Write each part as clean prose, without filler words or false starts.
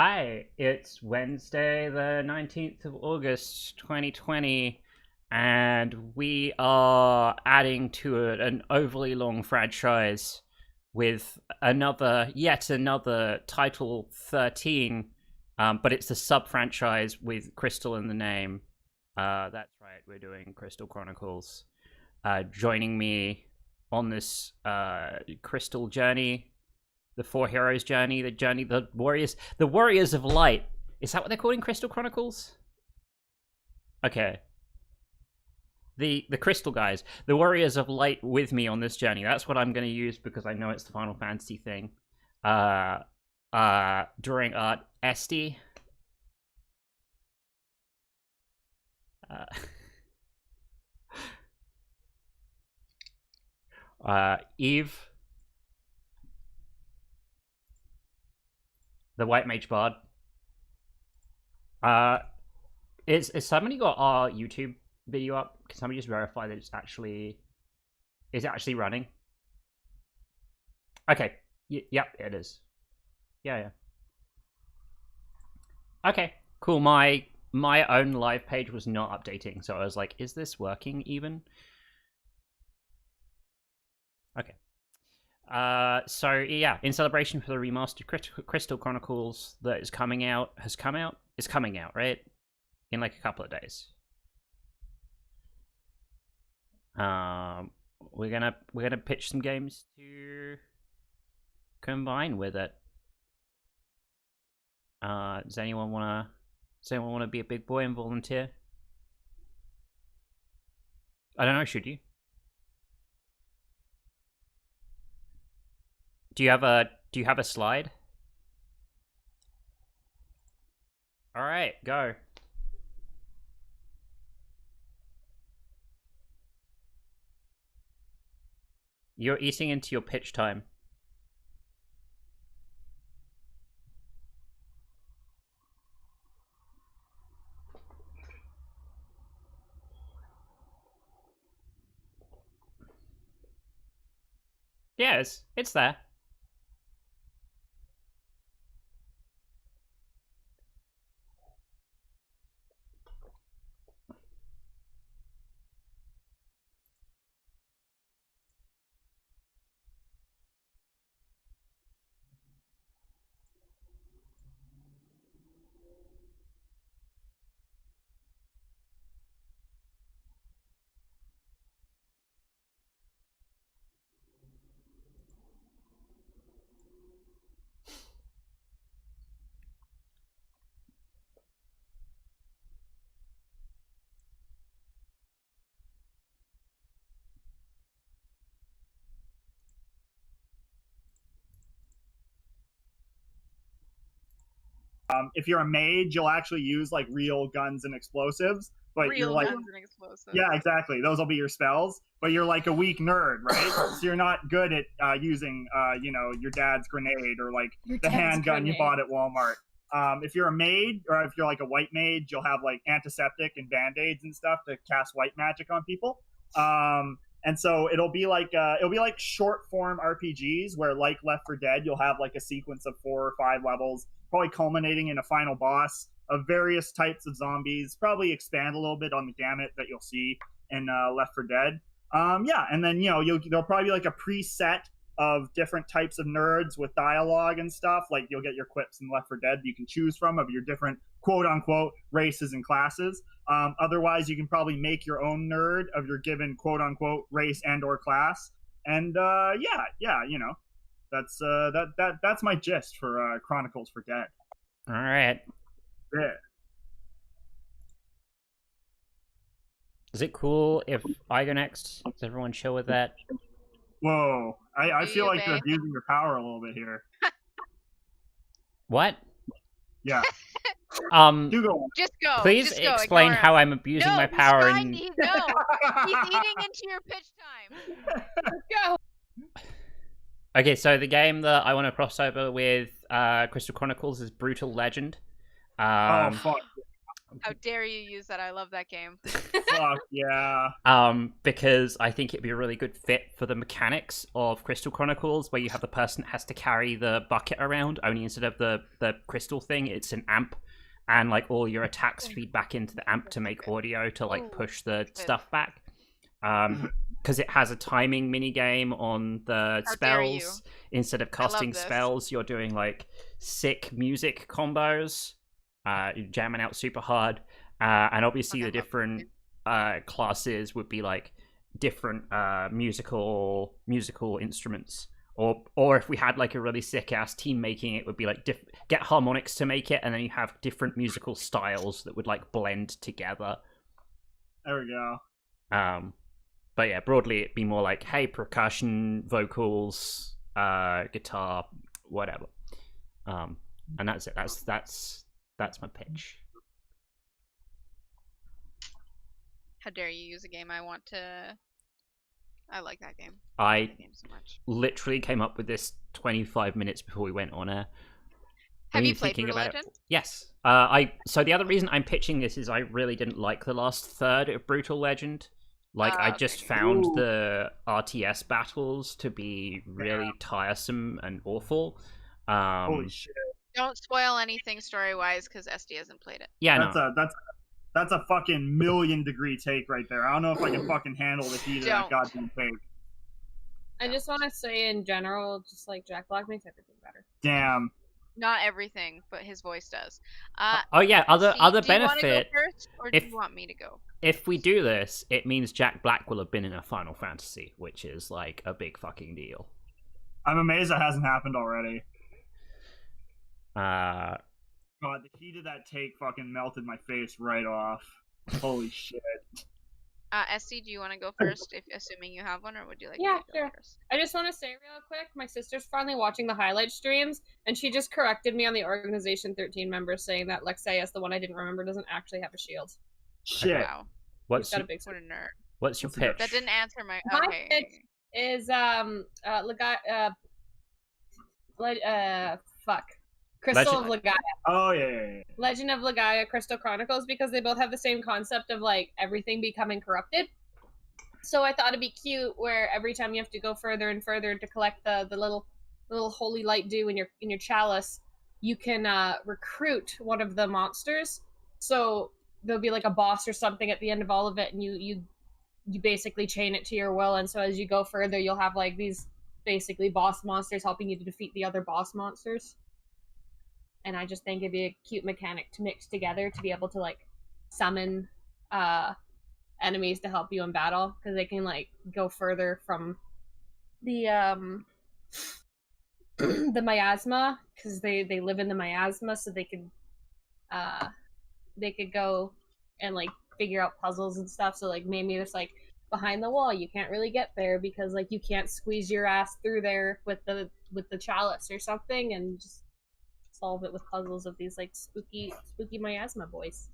Hi, it's Wednesday, the 19th of August, 2020, and we are adding to an overly long franchise with yet another Title 13, but it's a sub-franchise with Crystal in the name. That's right, we're doing Crystal Chronicles. Joining me on this Crystal journey, the four heroes journey, the warriors of light. Is that what they're called in Crystal Chronicles? Okay. The Crystal guys, the warriors of light with me on this journey. That's what I'm going to use because I know it's the Final Fantasy thing. Drawing art, Esty. Eve. The White Mage Bard. Is somebody got our YouTube video up? Can somebody just verify that it's actually running? Okay. Yep, it is. Yeah. Okay, cool. My own live page was not updating, so I was like, is this working even? Okay. So yeah, in celebration for the remastered Crystal Chronicles that is coming out, it's coming out, right? In like a couple of days. We're gonna pitch some games to combine with it. Does anyone wanna be a big boy and volunteer? I don't know, should you? Do you have a slide? All right, go. You're eating into your pitch time. Yeah, it's there. If you're a mage, you'll actually use like real guns and explosives. But you're like, guns and explosives. Yeah, exactly. Those will be your spells. But you're like a weak nerd, right? So you're not good at using, your dad's grenade or like the handgun you bought at Walmart. If you're a mage or if you're like a white mage, you'll have like antiseptic and band-aids and stuff to cast white magic on people. And so it'll be like short form RPGs where, like Left 4 Dead, you'll have like a sequence of 4 or 5 levels, probably culminating in a final boss of various types of zombies. Probably expand a little bit on the gamut that you'll see in Left 4 Dead. And then there'll probably be like a preset of different types of nerds with dialogue and stuff. Like you'll get your quips in Left 4 Dead that you can choose from of your different quote unquote races and classes. Otherwise, you can probably make your own nerd of your given quote unquote race and or class. And that's my gist for Chronicles for Dead. All right. Yeah. Is it cool if I go next? Does everyone chill with that? Whoa. I feel like you're abusing your power a little bit here. What? Yeah. Do go. Just go. Please just explain how I'm abusing my power. No, he's eating into your pitch time. Go. Okay, so the game that I want to cross over with Crystal Chronicles is Brutal Legend. Oh, fuck. How dare you use that? I love that game. Fuck yeah. Because I think it'd be a really good fit for the mechanics of Crystal Chronicles, where you have the person that has to carry the bucket around, only instead of the crystal thing, it's an amp, and like all your attacks feed back into the amp to make audio to like push the stuff back. Because it has a timing mini game on the How dare you. spells. Instead of casting this. spells, you're doing like sick music combos. You're jamming out super hard, and obviously the different classes would be like different musical instruments. Or if we had like a really sick ass team making it, would be like get harmonics to make it, and then you have different musical styles that would like blend together. There we go. But yeah, broadly it'd be more like, hey, percussion, vocals, guitar, whatever. And that's it. That's my pitch. How dare you use a game I want to... I like that game. I like that game so much. literally came up with this 25 minutes before we went on air. Have you played Brutal Legend? Yes. So the other reason I'm pitching this is I really didn't like the last third of Brutal Legend. Like, I just found the RTS battles to be really tiresome and awful. Holy shit. Don't spoil anything story-wise, because SD hasn't played it. Yeah, That's a fucking 1,000,000-degree take right there. I don't know if I can fucking handle the heat of that goddamn take. I just want to say in general, just like Jack Black makes everything better. Damn. Not everything, but his voice does. oh yeah, other benefit. Do you want to go first, or do you want me to go? If we do this, it means Jack Black will have been in a Final Fantasy, which is like a big fucking deal. I'm amazed that hasn't happened already. God, the heat of that take fucking melted my face right off. Holy shit. SD, do you want to go first, assuming you have one, or would you like Yeah, me to go sure. first? I just want to say real quick, my sister's finally watching the highlight streams, and she just corrected me on the Organization 13 members, saying that Lexaeus, the one I didn't remember, doesn't actually have a shield. Shit. Wow. What's got a big what a nerd. What's your pitch? That didn't answer my... My Okay. pitch is Crystal of Legaia. Oh yeah. Legend of Legaia, Crystal Chronicles, because they both have the same concept of like everything becoming corrupted. So I thought it'd be cute where every time you have to go further and further to collect the little holy light dew in your chalice, you can recruit one of the monsters. So there'll be like a boss or something at the end of all of it, and you basically chain it to your will. And so as you go further, you'll have like these basically boss monsters helping you to defeat the other boss monsters. And I just think it'd be a cute mechanic to mix together to be able to like summon enemies to help you in battle, because they can like go further from the the miasma, because they live in the miasma, so they could go and like figure out puzzles and stuff. So like maybe there's like behind the wall you can't really get there because like you can't squeeze your ass through there with the chalice or something, and just solve it with puzzles of these like spooky miasma boys.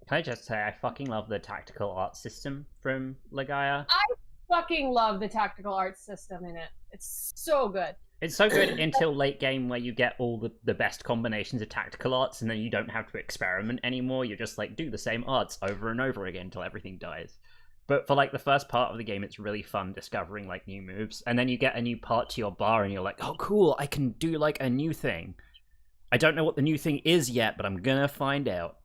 Can I just say I fucking love the tactical art system from Legaia? I fucking love the tactical art system in it. It's so good. It's so good until late game where you get all the best combinations of tactical arts, and then you don't have to experiment anymore. You just like do the same arts over and over again until everything dies. But for like the first part of the game, it's really fun discovering like new moves, and then you get a new part to your bar, and you're like, oh cool, I can do like a new thing. I don't know what the new thing is yet, but I'm gonna find out.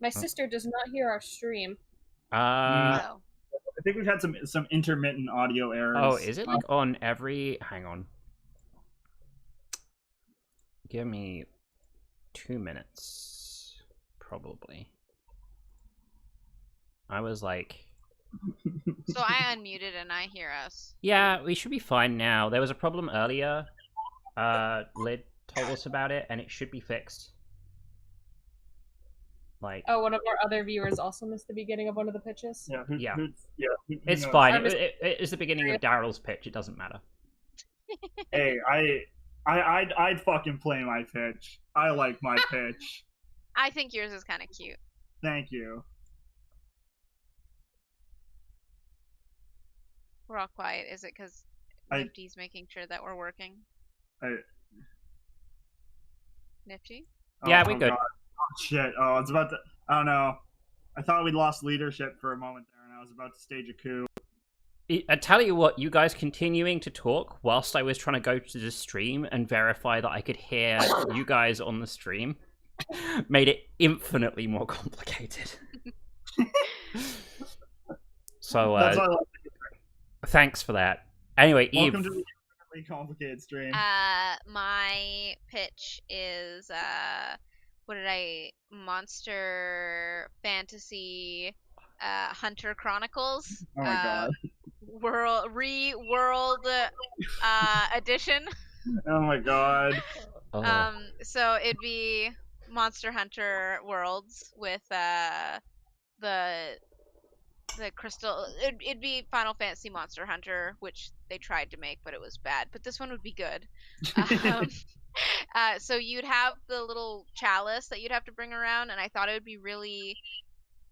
My sister does not hear our stream. I think we've had some intermittent audio errors. Oh, is it like on every... Hang on. Give me 2 minutes. Probably. I was like... So I unmuted and I hear us. Yeah, we should be fine now. There was a problem earlier. Lid told us about it, and it should be fixed. Like, oh, one of our other viewers also missed the beginning of one of the pitches. Yeah. Who it's knows? fine. It's the beginning of Daryl's pitch. It doesn't matter. Hey, I'd fucking play my pitch. I like my pitch. I think yours is kind of cute. Thank you. We're all quiet. Is it because Nifty's making sure that we're working? Nifty? Yeah, we good. God. Oh shit! Oh, it's about to. I don't know. I thought we'd lost leadership for a moment there, and I was about to stage a coup. I tell you what, you guys continuing to talk whilst I was trying to go to the stream and verify that I could hear you guys on the stream made it infinitely more complicated. So, That's why I like thanks for that. Anyway, Eve. Welcome to the infinitely complicated stream. My pitch is Monster Fantasy Hunter Chronicles. Oh my god. World edition. Oh my god. Oh. So it'd be Monster Hunter Worlds with the crystal. It'd be Final Fantasy Monster Hunter, which they tried to make, but it was bad. But this one would be good. So you'd have the little chalice that you'd have to bring around, and I thought it would be really,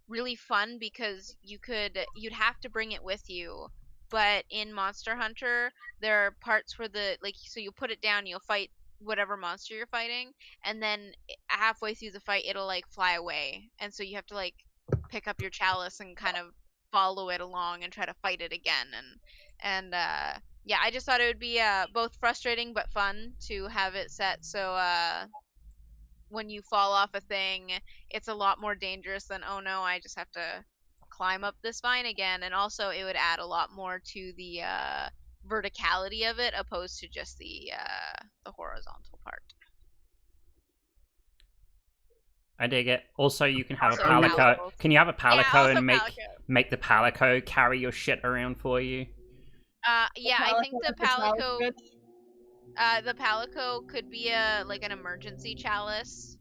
really fun because you'd have to bring it with you. But in Monster Hunter, there are parts where so you put it down, you'll fight whatever monster you're fighting, and then halfway through the fight, it'll like fly away, and so you have to like pick up your chalice and kind of follow it along and try to fight it again. And yeah, I just thought it would be both frustrating but fun to have it set so when you fall off a thing, it's a lot more dangerous than, oh no, I just have to climb up this vine again. And also it would add a lot more to the verticality of it opposed to just the horizontal part. I dig it. Also, you can have Also a palico. palatable. Can you have a palico also and palico. make the palico carry your shit around for you? Yeah, I think the Palico. palico could be like an emergency chalice,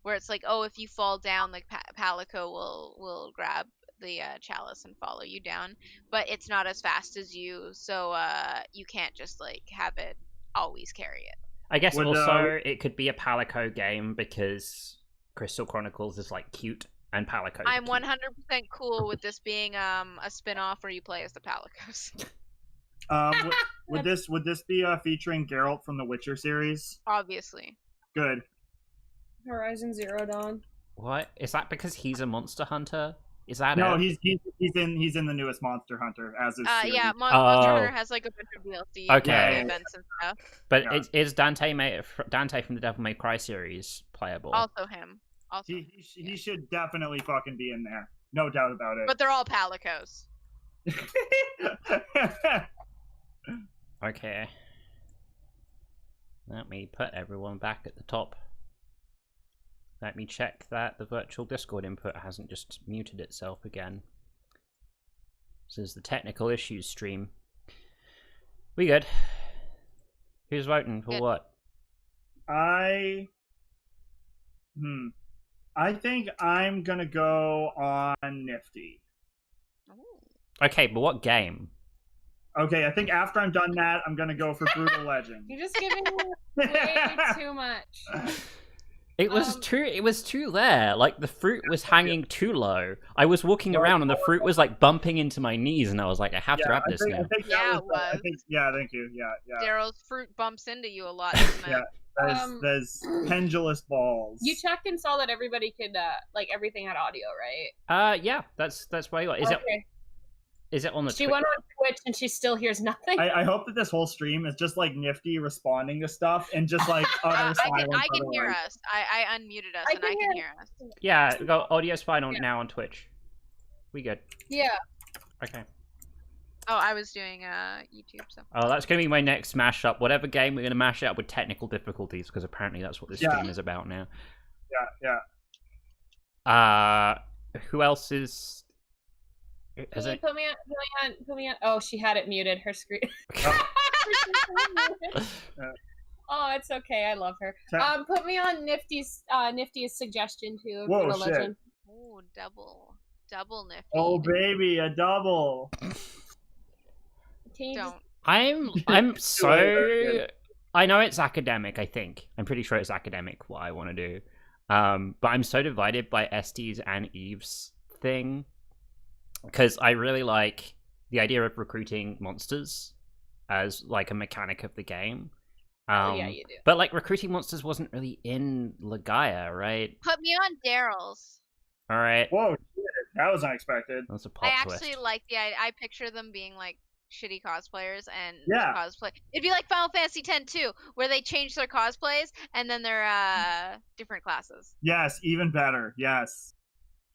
where it's like, oh, if you fall down, like palico will grab the chalice and follow you down, but it's not as fast as you, so you can't just like have it always carry it. I guess also it could be a palico game because Crystal Chronicles is like cute and palico. I'm 100% cool with this being a spin-off where you play as the palicos. Would this be featuring Geralt from the Witcher series? Obviously. Good. Horizon Zero Dawn. What is that? Because he's a monster hunter? Is that No, it? he's in the newest Monster Hunter as is. Yeah, Monster Hunter has like a bunch of DLC Okay. events and stuff. But Yeah. is Dante from the Devil May Cry series playable? Also him. Also. He should definitely fucking be in there. No doubt about it. But they're all palicos. Okay. Let me put everyone back at the top. Let me check that the virtual Discord input hasn't just muted itself again. This is the technical issues stream. We good? Who's voting for Good. what? I think I'm gonna go on Nifty. Ooh. Okay, but what game? Okay, I think after I'm done that, I'm gonna go for Brutal Legend. You're just giving way too much. It was too there. Like the fruit was hanging too low. I was walking around and the fruit was like bumping into my knees, and I was like, I have to have this now. I think Yeah, that it was. yeah, thank you. Yeah. Daryl's fruit bumps into you a lot, doesn't it? Yeah. There's pendulous balls. You checked and saw that everybody could like everything had audio, right? Yeah, that's why you got. Is it on the She Twitch? went on Twitch and she still hears nothing. I hope that this whole stream is just like Nifty responding to stuff and just like utter silence. I can hear otherwise. us. I unmuted us and I can hear us. Yeah, we got audio's fine on now on Twitch. We good. Yeah. Okay. Oh, I was doing YouTube, so. Oh, that's gonna be my next mashup. Whatever game, we're gonna mash it up with technical difficulties because apparently that's what this stream is about now. Yeah. Who else is? Can you put me on? Oh, she had it muted. Her screen. Oh, it's okay. I love her. Put me on Nifty's suggestion too. Whoa, Brutal shit. Legend. Ooh, double Nifty. Oh baby, a double. Can you Don't. I'm so. I know it's academic. I'm pretty sure it's academic what I want to do. But I'm so divided by Estes and Eve's thing. Because I really like the idea of recruiting monsters as like a mechanic of the game, Oh yeah, you do. But like recruiting monsters wasn't really in Legaia, right? Put me on Daryl's. All right, Whoa, shit, that was unexpected. that's a I plot actually twist. like the I picture them being like shitty cosplayers and Yeah. the cosplay. It'd be like Final Fantasy X too, where they change their cosplays and then they're different classes. Yes, even better. Yes.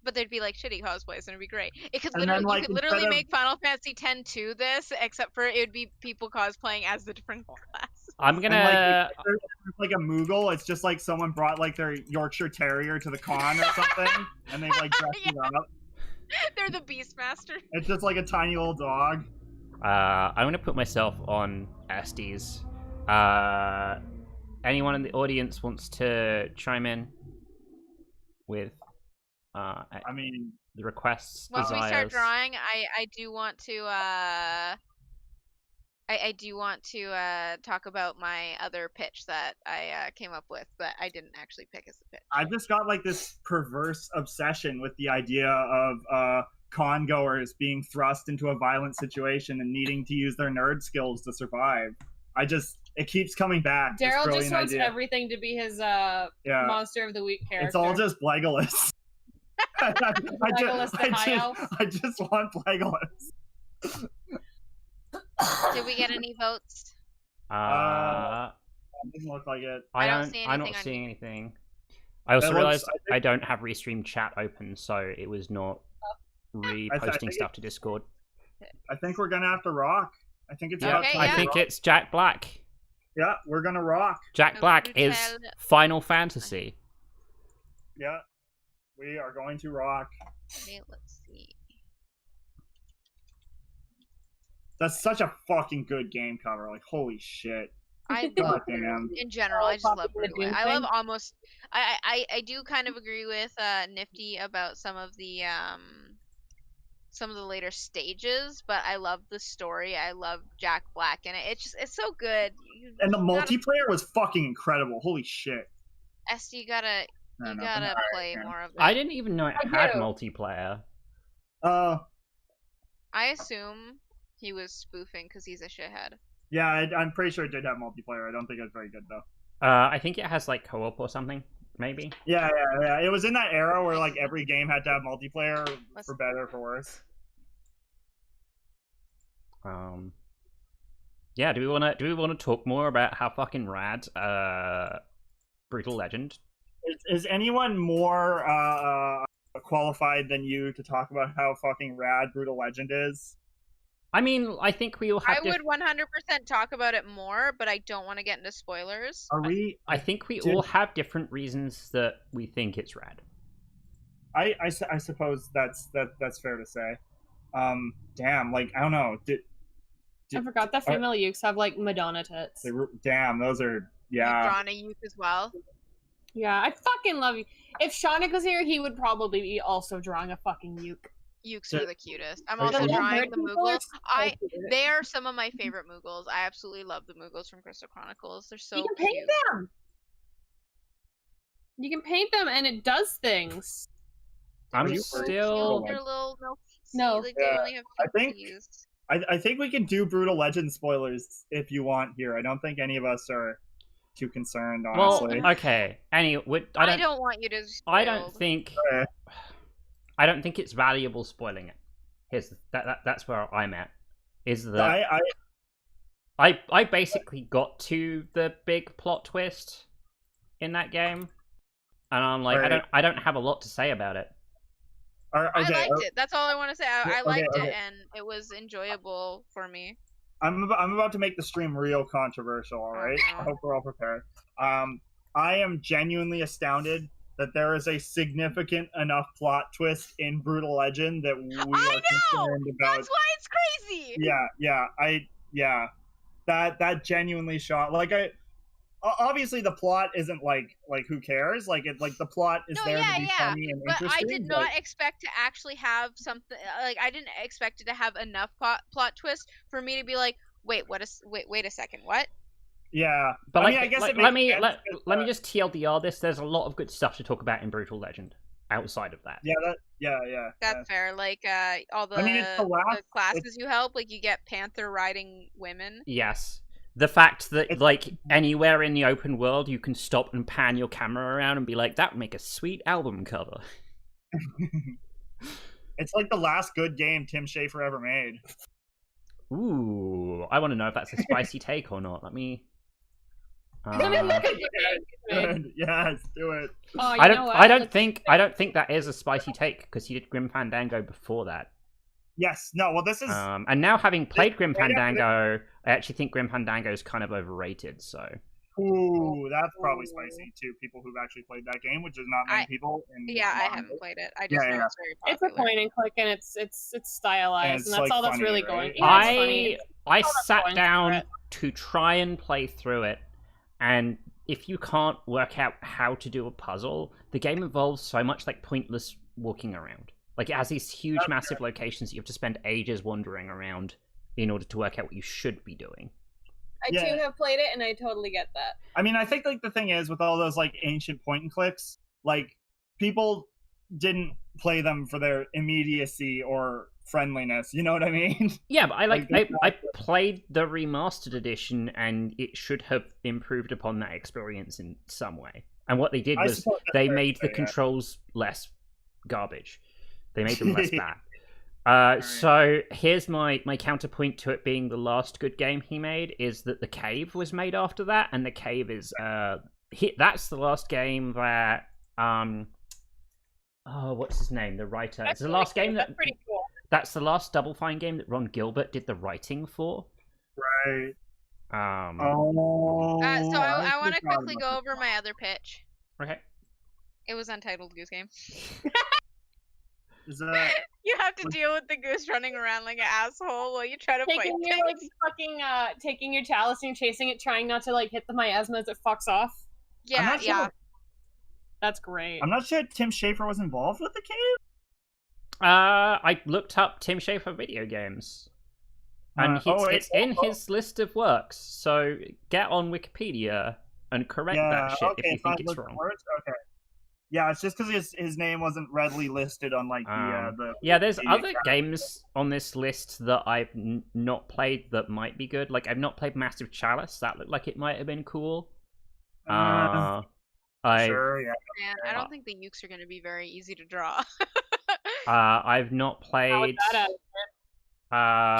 But they'd be like shitty cosplays and it'd be great. It could And literally then, like, you could literally instead of- make Final Fantasy X to this, except for it would be people cosplaying as the different classes. I'm And gonna. like, if there's, like a Moogle, it's just like someone brought like their Yorkshire Terrier to the con or something, and they like dressed it up. They're the Beastmaster. It's just like a tiny little dog. I'm gonna put myself on Estes. Anyone in the audience wants to chime in with I mean, the requests, While desires? we start drawing, I do want to I do want to talk about my other pitch that I came up with, but I didn't actually pick as the pitch. I've just got like this perverse obsession with the idea of con goers being thrust into a violent situation and needing to use their nerd skills to survive. It keeps coming back. this Daryl just brilliant wants idea. everything to be his Yeah. monster of the week character. It's all just Legolas. Legolas the High Elf. I just want Legolas. Did we get any votes? Doesn't look like it. I don't see I'm anything not on seeing anything. I also It looks- realized I think- I don't have Restream chat open, so it was not reposting think stuff to Discord. I think we're gonna have to rock. I think it's Yeah, about Okay, time I yeah. to think rock. it's Jack Black. Yeah, we're gonna rock. Jack Oh, Black you is tell- Final Fantasy. Yeah, we are going to rock. Okay, let's see. That's such a fucking good game cover. Like, holy shit. I God love damn. in general. I just love Popular Brutal. Doom I love thing. almost. I do kind of agree with Nifty about some of the later stages, but I love the story. I love Jack Black in it. It's so good. And the you gotta- multiplayer was fucking incredible. Holy shit. You gotta No, you no, gotta alright, play man. more of it. I didn't even know it I had do. multiplayer. I assume he was spoofing because he's a shithead. Yeah, I'm pretty sure it did have multiplayer. I don't think it was very good though. I think it has like co-op or something, maybe. Yeah. It was in that era where like every game had to have multiplayer, What's- for better or for worse. Yeah. Do we wanna talk more about how fucking rad Brutal Legend? Is anyone more qualified than you to talk about how fucking rad Brutal Legend is? I mean, I think we all have. I would 100% talk about it more, but I don't want to get into spoilers. Are we? I think we Dude. all have different reasons that we think it's rad. I suppose that's fair to say. Damn, like I don't know. I forgot that female Ukes have like Madonna tits. Damn, those are You've yeah. drawn a youth as well. Yeah, I fucking love you. If Shanik was here, he would probably be also drawing a fucking Uke. Ukes So- are the cutest. I'm are also you- drawing the Nerd people are Moogles. They are some of my favorite Moogles. I absolutely love the Moogles from Crystal Chronicles. They're so You can cute. paint them. You can paint them, and it does things. I'm Are you So still. cute. They're little No. like they Yeah, only have I think- feetsies. I think we can do Brutal Legend spoilers if you want here. I don't think any of us are too concerned, Well, honestly. okay. Anyway, I don't want you to. I don't spoiled. think. Okay. I don't think it's valuable spoiling it. Here's that's where I'm at. Is that I basically got to the big plot twist in that game, and I'm like, Right. I don't have a lot to say about it. I okay, liked it. That's all I want to say. I Okay, liked okay. it, and it was enjoyable for me. I'm about to make the stream real controversial. All right, no. I hope we're all prepared. I am genuinely astounded that there is a significant enough plot twist in Brutal Legend that we I are know! concerned about. That's why it's crazy. Yeah. That genuinely shocked. Like obviously the plot isn't like who cares? Like the plot is No, there yeah, to be yeah. funny and But interesting. I did not expect to actually have something like I didn't expect it to have enough plot twist for me to be like, wait a second, what? Yeah, But I like, mean, I guess it let makes me sense let me just TLDR this. There's a lot of good stuff to talk about in Brutal Legend. Outside of that, Yeah. That's fair. Like all the, I mean, it's the last- the classes you help, like you get panther riding women. yes, The fact that, It's- like, anywhere in the open world, you can stop and pan your camera around and be like, that would make a sweet album cover. It's like the last good game Tim Schafer ever made. Ooh, I want to know if that's a spicy take or not. Let me... Let me look at the Good. Yes, do it. Oh, you I know don't. what? I don't think. I don't think that is a spicy take because he did Grim Fandango before that. Yes. No. Well, this is. And now having played Grim right after Fandango, I actually think Grim Fandango is kind of overrated. So Ooh, that's probably spicy too. People who've actually played that game, which is not many people. Yeah, I haven't played it. I just know it's very It's a popular. point and click, and it's stylized, And and it's, that's all like, that's really funny, going. right? Yeah, it's funny. I that's sat going down for it. to try and play through it, and if you can't work out how to do a puzzle, the game involves so much like pointless walking around. Like it has these huge, massive locations that you have to spend ages wandering around in order to work out what you should be doing. I Yeah. too have played it, and I totally get that. I mean, I think like the thing is with all those like ancient point and clicks, like people didn't play them for their immediacy or friendliness. You know what I mean? Yeah, but I Like, I played the remastered edition, and it should have improved upon that experience in some way. And what they did I was suppose that's they fair to made the say, yeah. controls less garbage. They made them less bad. So here's my counterpoint to it being the last good game he made is that The Cave was made after that, and The Cave is that's the last game that what's his name? The writer. It's the last game That's pretty cool. that's the last Double Fine game that Ron Gilbert did the writing for. Right. So I want to forgot quickly about go over my other pitch. Okay. It was Untitled Goose Game. Is that You have to deal with the goose running around like an asshole while you try to fight Taking your like things. fucking taking your chalice and you're chasing it, trying not to like hit the miasma as it fucks off. Yeah, not sure. yeah. That's great. I'm not sure Tim Schafer was involved with the cave. I looked up Tim Schafer video games, and it's in his list of works. So get on Wikipedia and correct that shit if you think it's wrong. Okay. Yeah, it's just because his name wasn't readily listed on like the. Yeah, there's Wikipedia other account. games on this list that I've not played that might be good. Like I've not played Massive Chalice. That looked like it might have been cool. Sure, yeah. Man, I don't think the ukes are going to be very easy to draw. I've not How was played. that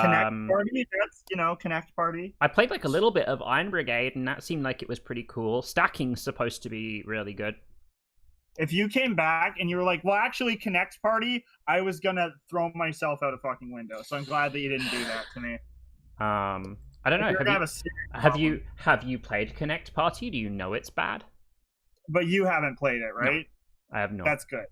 Connect Party. That's Connect Party. I played like a little bit of Iron Brigade, and that seemed like it was pretty cool. Stacking's supposed to be really good. If you came back and you were like, well, actually, Connect Party, I was gonna throw myself out a fucking window. So I'm glad that you didn't do that to me. I don't know. You're gonna have a serious Have you played Connect Party? Do you know it's bad? But you haven't played it, right? I have not. That's good.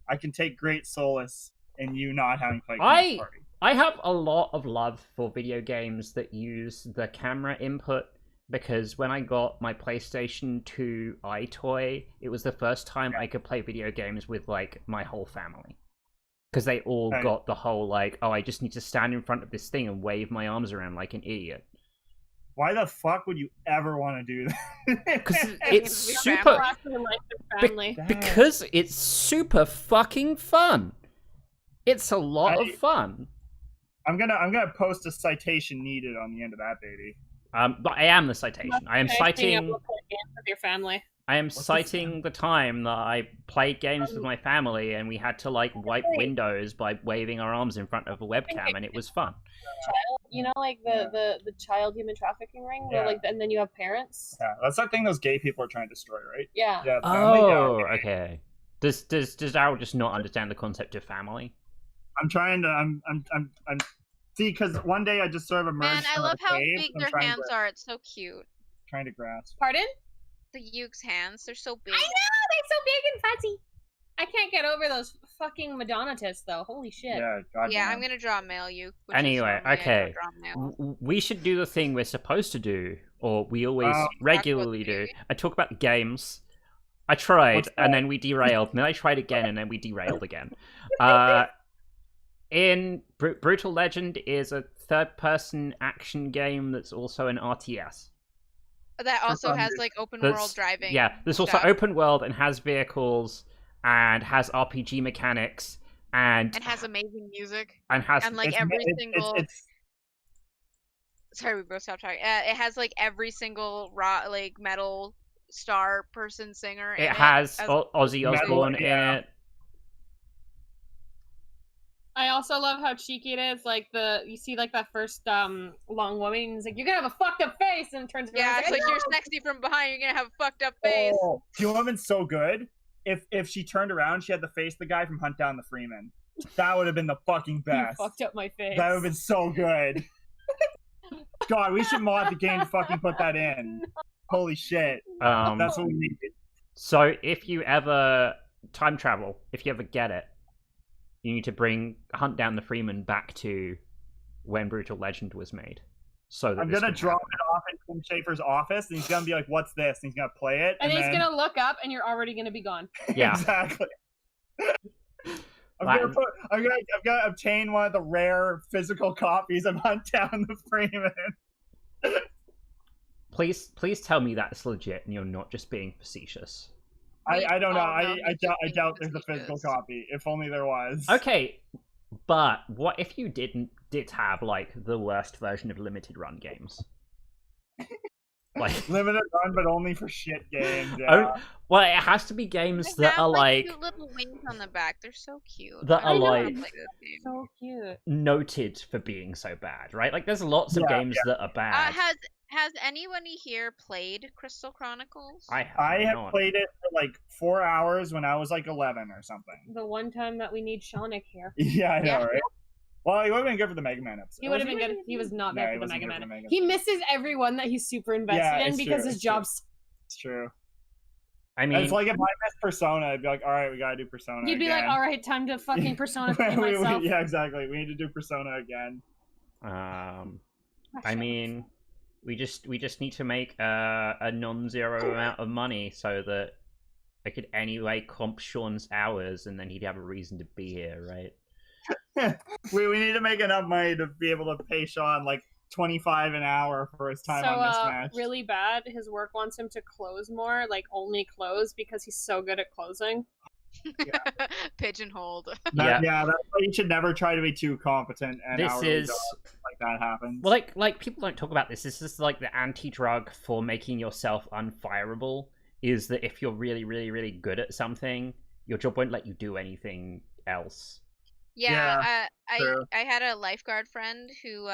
I can take great solace in you not having played Connect Party. I have a lot of love for video games that use the camera input, because when I got my PlayStation 2 iToy, it was the first time I could play video games with like my whole family. Because they all got the whole like, oh, I just need to stand in front of this thing and wave my arms around like an idiot. Why the fuck would you ever want to do that? Because it's Your super. family. Because it's super fucking fun. It's a lot of fun. I'm gonna post a citation needed on the end of that, baby. But I am the citation. I am citing. With your family. I am citing the time that I played games with my family and we had to like wipe windows by waving our arms in front of a webcam, and it was fun. Like the child human trafficking ring, where like and then you have parents. Yeah, that's that thing those gay people are trying to destroy, right? Yeah. Yeah. Family, Okay. Does Daryl just not understand the concept of family? I'm trying to. I'm. See, because one day I just sort of emerged. Man, I from love a how cave, big I'm their trying hands to, are. It's so cute. Trying to grasp. Pardon? The ukes' hands, they're so big. I know, they're so big and fuzzy. I can't get over those fucking Madonnatists, though. Holy shit. Yeah, God. Yeah, I'm gonna draw a male uke. Anyway, okay. We should do the thing we're supposed to do, or we always regularly do. I talk about the games. I tried, and then we derailed, and then I tried again, and then we derailed again. In Brutal Legend is a third-person action game that's also an RTS. That also has like open world driving. Yeah, there's also open world and has vehicles and has RPG mechanics and has amazing music and has and like every single. Sorry, we both stopped talking. It has like every single rock, like metal star person singer. It in has as- Ozzy Osbourne in yeah. it. I also love how cheeky it is. Like you see like that first long woman. And he's like, "You're gonna have a fucked up face," and turns around. Yeah, and it's like, like you're sexy from behind. You're gonna have a fucked up face. Oh, you would have been so good if she turned around, she had the face of the guy from Hunt Down the Freeman. That would have been the fucking "You best. fucked up my face." That would have been so good. God, we should mod the game to fucking put that in. Holy shit. That's what we needed. So if you ever time travel, if you ever get it, you need to bring Hunt Down the Freeman back to when Brutal Legend was made. So that I'm gonna drop it off in Tim Schafer's office, and he's gonna be like, "What's this?" And he's gonna play it, and he's then... gonna look up, and you're already gonna be gone. Yeah, exactly. I'm gonna obtain one of the rare physical copies of Hunt Down the Freeman. Please tell me that's legit and you're not just being facetious. I don't know. I he's doubt being there's a physical facetious. copy. If only there was. Okay, but what if you did have like the worst version of limited run games? Like Limited run, but only for shit games. Yeah. oh, well, it has to be games They that have, are like cute little wings on the back. They're so cute. that I are really wanna like play this game. So cute. noted for being so bad, right? Like there's lots of Yeah, games that are bad. Has anybody here played Crystal Chronicles? I have not. played it for like 4 hours when I was like 11 or something. The one time that we need Shaunik here. Yeah, I know, Yeah. right? Well, he would have been good for the Mega Man episode. He would have been good. He was not No, there he for the wasn't Mega good for Man. the Mega He Man. misses everyone that he's super invested Yeah, in it's because true, his it's true. job's. It's true. I mean, It's like if I missed Persona, I'd be like, all right, we gotta do Persona You'd be like, again. "All right, time to fucking Persona 3 We- myself." yeah, exactly. We need to do Persona again. I mean, we just need to make a non-zero amount of money so that I could anyway comp Sean's hours, and then he'd have a reason to be here, right? we need to make enough money to be able to pay Sean like $25 an hour for his time on Miscmatch. Really bad. His work wants him to close more, like only close because he's so good at closing. Pigeonholed. Yeah. Yeah, that's why you should never try to be too competent. And This is like that happens. well, like people don't talk about this. This is like the anti-drug for making yourself unfireable. Is that if you're really, really, really good at something, your job won't let you do anything else. Yeah, true. I had a lifeguard friend who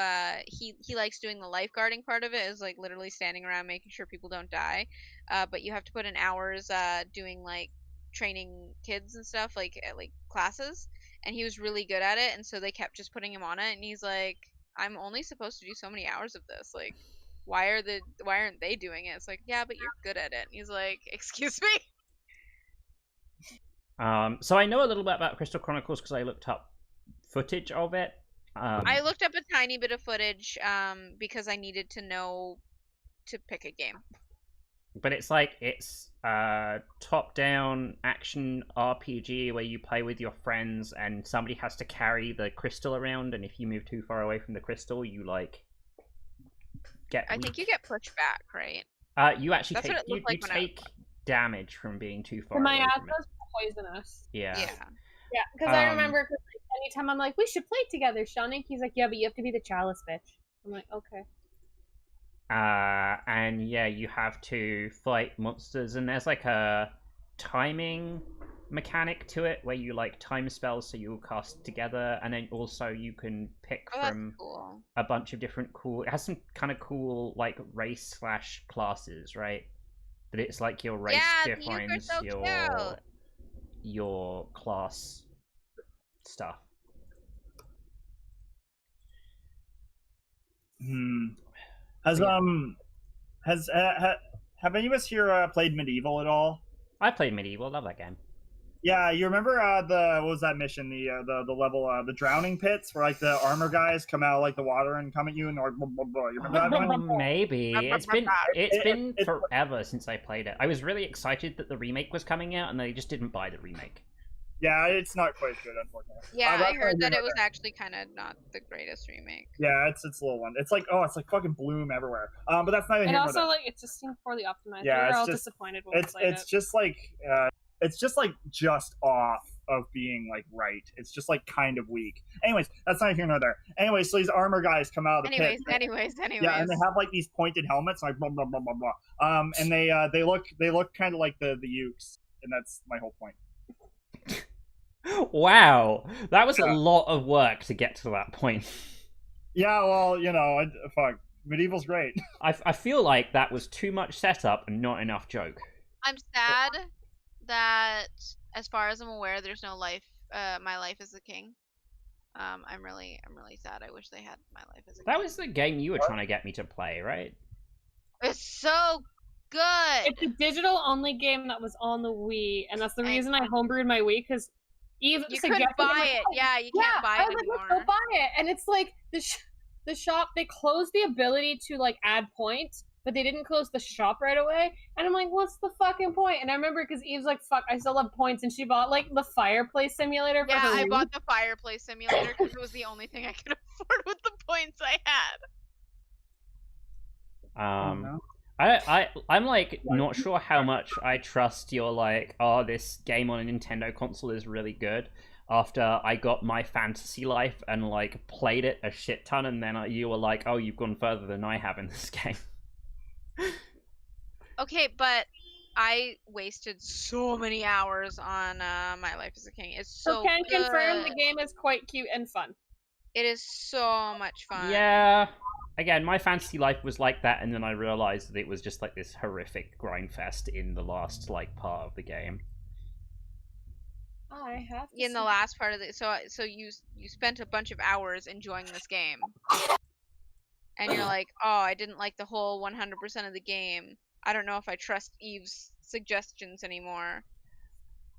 he likes doing the lifeguarding part of it, is like literally standing around making sure people don't die. But you have to put in hours doing like training kids and stuff, like at like classes, and he was really good at it, and so they kept just putting him on it, and he's like, I'm only supposed to do so many hours of this, like why aren't they doing it? It's like, yeah, but you're good at it. And he's like, excuse me. So I know a little bit about Crystal Chronicles because I looked up footage of it. I looked up a tiny bit of footage because I needed to know to pick a game. But it's top-down action RPG where you play with your friends and somebody has to carry the crystal around, and if you move too far away from the crystal, you like get. I think you get pushed back, right? You actually That's take what it looked like when I take damage from being too far The away from it. miasma's poisonous. Yeah. Yeah, because I remember anytime I'm like, we should play together, Shaunik. He's like, yeah, but you have to be the chalice bitch. I'm like, okay. And yeah, you have to fight monsters, and there's like a timing mechanic to it where you like time spells, so you'll cast together, and then also you can pick from cool. a bunch of different cool. It has some kind of cool like race / classes, right? But it's like your race defines so your class stuff. Have any of us here played Medieval at all? I played Medieval. Love that game. Yeah, you remember what was that mission? The level, the drowning pits, where like the armor guys come out of, like the water and come at you, and like, blah, blah, blah. You remember that one? Maybe it's been forever since I played it. I was really excited that the remake was coming out, and they just didn't buy the remake. Yeah, it's not quite good, unfortunately. Yeah, I heard that it was actually kind of not the greatest remake. Yeah, it's a little one. It's like fucking Bloom everywhere. But that's not even. And also, like, it just seemed poorly optimized. Yeah, we were all just disappointed when we played it's just like just off of being like right. It's just like kind of weak. Anyways, that's not here nor there. Anyways, so these armor guys come out of the pit. Anyways. Yeah, and they have like these pointed helmets, like blah blah blah blah blah. And they look kind of like the Ukes, and that's my whole point. Wow, that was a lot of work to get to that point. Yeah, well, fuck, medieval's great. I feel like that was too much setup and not enough joke. I'm sad that, as far as I'm aware, there's no life. My Life as a King. I'm really sad. I wish they had My Life as a King. That was the game you were trying to get me to play, right? It's so good. It's a digital-only game that was on the Wii, and that's the reason I homebrewed my Wii, because Eve you couldn't buy it. Yeah, you can't buy it anymore. Let's go buy it. And it's like the shop, they closed the ability to like add points, but they didn't close the shop right away. And I'm like, what's the fucking point? And I remember because Eve's like, fuck, I still have points, and she bought like the fireplace simulator for her I Wii. bought the fireplace simulator because it was the only thing I could afford with the points I had. I'm like not sure how much I trust your like, oh, this game on a Nintendo console is really good, after I got My Fantasy Life and like played it a shit ton, and then you were like, oh, you've gone further than I have in this game. Okay, but I wasted so many hours on My Life as a King. It's so can good. confirm the game is quite cute and fun. It is so much fun. Yeah. Again, My Fantasy Life was like that, and then I realized that it was just like this horrific grind fest in the last like part of the game. I have to In the last part of the so you spent a bunch of hours enjoying this game, and you're like, oh, I didn't like the whole 100% of the game. I don't know if I trust Eve's suggestions anymore.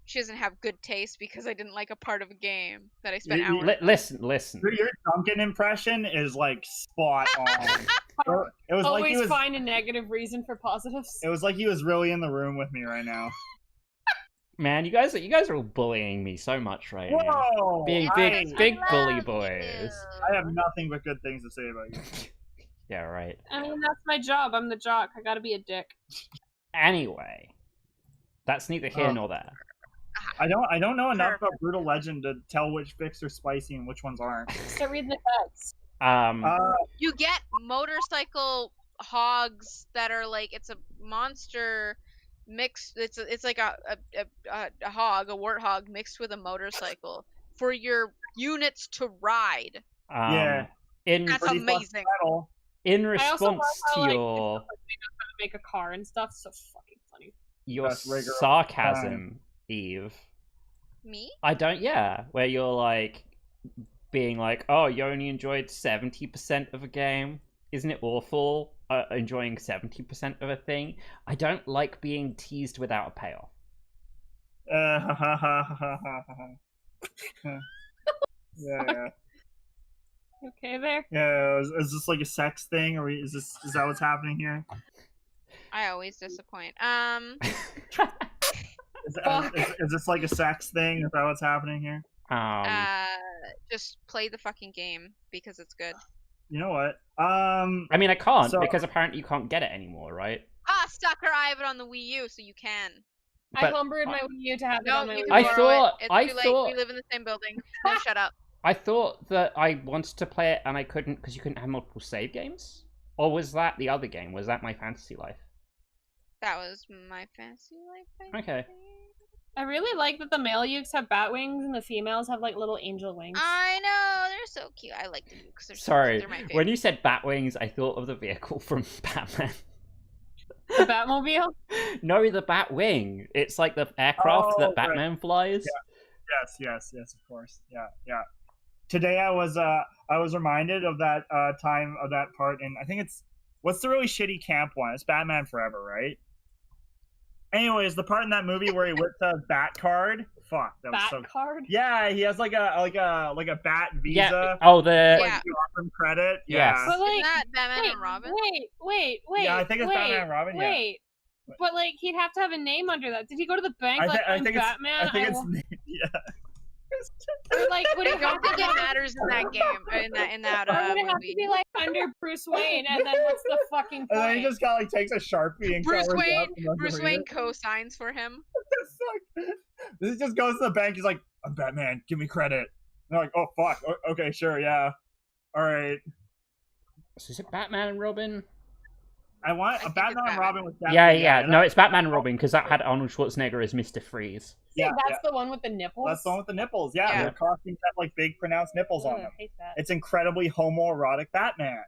She doesn't have good taste because I didn't like a part of a game that I spent hours. Listen. Your Duncan impression is like spot on. It was always like he was, find a negative reason for positives. It was like he was really in the room with me right now. Man, you guys are all bullying me so much right now. Whoa! Being big bully boys. I have nothing but good things to say about you. Yeah, right. I mean, that's my job. I'm the jock. I gotta be a dick. Anyway, that's neither here nor there. I don't know enough about Brutal Legend to tell which fics are spicy and which ones aren't. So read the text. You get motorcycle hogs that are like, it's a monster mixed. It's like a hog, a warthog mixed with a motorcycle for your units to ride. Yeah, that's amazing. In response to your make a car and stuff, so fucking funny. Your sarcasm, Eve. Me? I don't. Yeah, where you're like being like, oh, you only enjoyed 70% of a game. Isn't it awful? Enjoying 70% of a thing. I don't like being teased without a payoff. Yeah. Okay, there. Yeah, is this like a sex thing, or is that what's happening here? I always disappoint. Is this like a sex thing? Is that what's happening here? Just play the fucking game because it's good. You know what? I mean, I can't because apparently you can't get it anymore, right? Ah, sucker! I have it on the Wii U, so you can. But, I homebrewed my Wii U to have it on my Wii U. I thought we live in the same building. No, shut up. I thought that I wanted to play it and I couldn't because you couldn't have multiple save games. Or was that the other game? Was that My Fantasy Life? That was My Fantasy Life. Okay. I really like that the male Ukes have bat wings and the females have like little angel wings. I know, they're so cute. I like the Ukes. They're Sorry, they're my favorite. when you said bat wings, I thought of the vehicle from Batman. The Batmobile? No, the bat wing. It's like the aircraft that Batman flies. Yeah. Yes, of course. Yeah. Today I was reminded of that time of that part in, I think it's, what's the really shitty camp one? It's Batman Forever, right? Anyways, the part in that movie where he whips a bat card. Fuck, that was bat card? Yeah, he has like a bat visa. Yeah. Oh, the like you offer him credit. Yes. Yeah. But like, isn't that Batman and Robin? Wait. Yeah, I think it's Batman and Robin. Wait. But like, he'd have to have a name under that. Did he go to the bank I'm Batman? I think it's yeah. Or like, would I don't think it matters in that game. In that would it have movie. to be like under Bruce Wayne, and then what's the fucking point? And then he just kind of like takes a Sharpie and Bruce covers Wayne. up and Bruce Wayne co-signs for him. This just goes to the bank. He's like, I'm Batman. Give me credit. And they're like, oh fuck. Okay, sure, yeah. All right. So is it Batman and Robin? I want I a think it's Batman and Batman. Robin with Yeah, Batman. yeah. No, it's Batman and Robin because that had Arnold Schwarzenegger as Mr. Freeze. See, Yeah, that's the one with the nipples. That's the one with the nipples. Yeah, Yeah. their costumes have like big pronounced nipples on Ugh, them. I hate that. It's incredibly homoerotic Batman,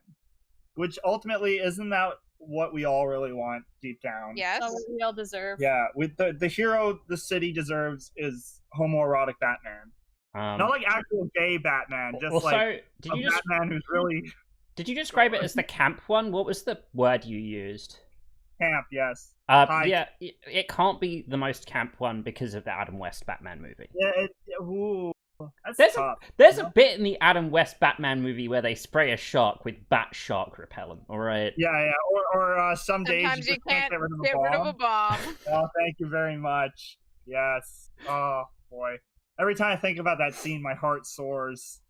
which ultimately isn't that what we all really want deep down? Yes. That's what we all deserve. Yeah, with the hero the city deserves is homoerotic Batman. Not like actual gay Batman, just also, like did a you just Batman who's really did you describe it as the camp one? What was the word you used? camp. Yes. Hi. Yeah, it can't be the most camp one because of the Adam West Batman movie. Yeah. That's tough. There's a bit in the Adam West Batman movie where they spray a shark with bat shark repellent. All right. Yeah. Or some days Sometimes you just can't get rid of a get rid of a bomb. bomb. Oh, thank you very much. Yes. Oh boy. Every time I think about that scene, my heart soars.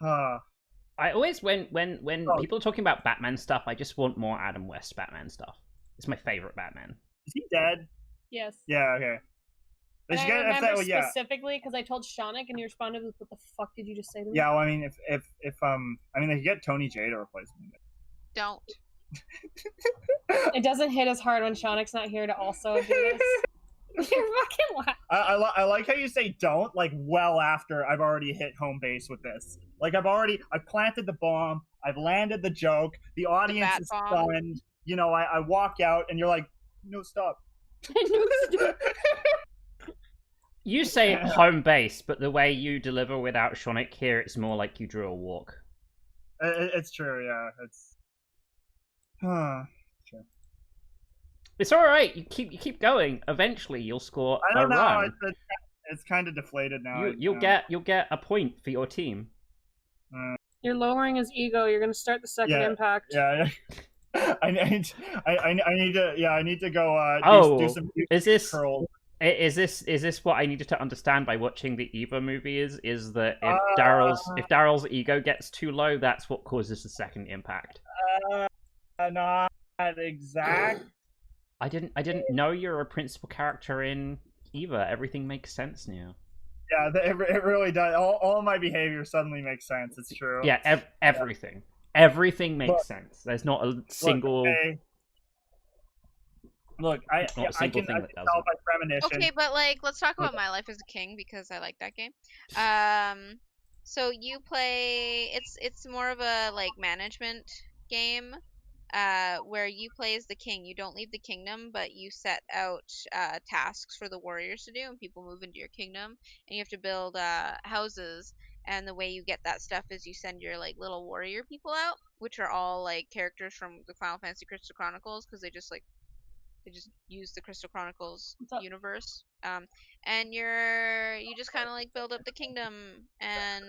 I always when Oh. people are talking about Batman stuff, I just want more Adam West Batman stuff. It's my favorite Batman. Is he dead? Yes. Yeah. Okay. And I If remember that- yeah. specifically because I told Shonik and he responded with, "What the fuck did you just say to me?" Yeah. Well, I mean, if I mean, they could get Tony J to replace him. Don't. It doesn't hit as hard when Shonik's not here to also do this. You're fucking laughing. I like how you say don't, like, well after I've already hit home base with this. Like, I've planted the bomb, I've landed the joke, the audience bat is bomb. stunned, you know, I walk out and you're like, no, stop. You say home base, but the way you deliver without Shonik here, it's more like you drew a walk. It's true, yeah, it's... Huh. It's all right. You keep going. Eventually, you'll score I don't a know, run. it's kind of deflated now. You'll get a point for your team. You're lowering his ego. You're gonna start the second impact. Yeah. I need to go do some is this curls. is this what I needed to understand by watching the Eva movie? Is that if Daryl's ego gets too low, that's what causes the second impact? Not exact. I didn't know you're a principal character in Eva. Everything makes sense now. Yeah, it really does. All my behavior suddenly makes sense. It's true. Yeah, everything. Everything makes sense. There's not a single. Look, I can tell by premonition. Okay, but like, let's talk about My Life as a King because I like that game. So you play. It's more of a like management game. Where you play as the king. You don't leave the kingdom, but you set out tasks for the warriors to do, and people move into your kingdom, and you have to build houses. And the way you get that stuff is you send your like little warrior people out, which are all like characters from the Final Fantasy Crystal Chronicles, because they just use the Crystal Chronicles universe. And you just kind of like build up the kingdom, and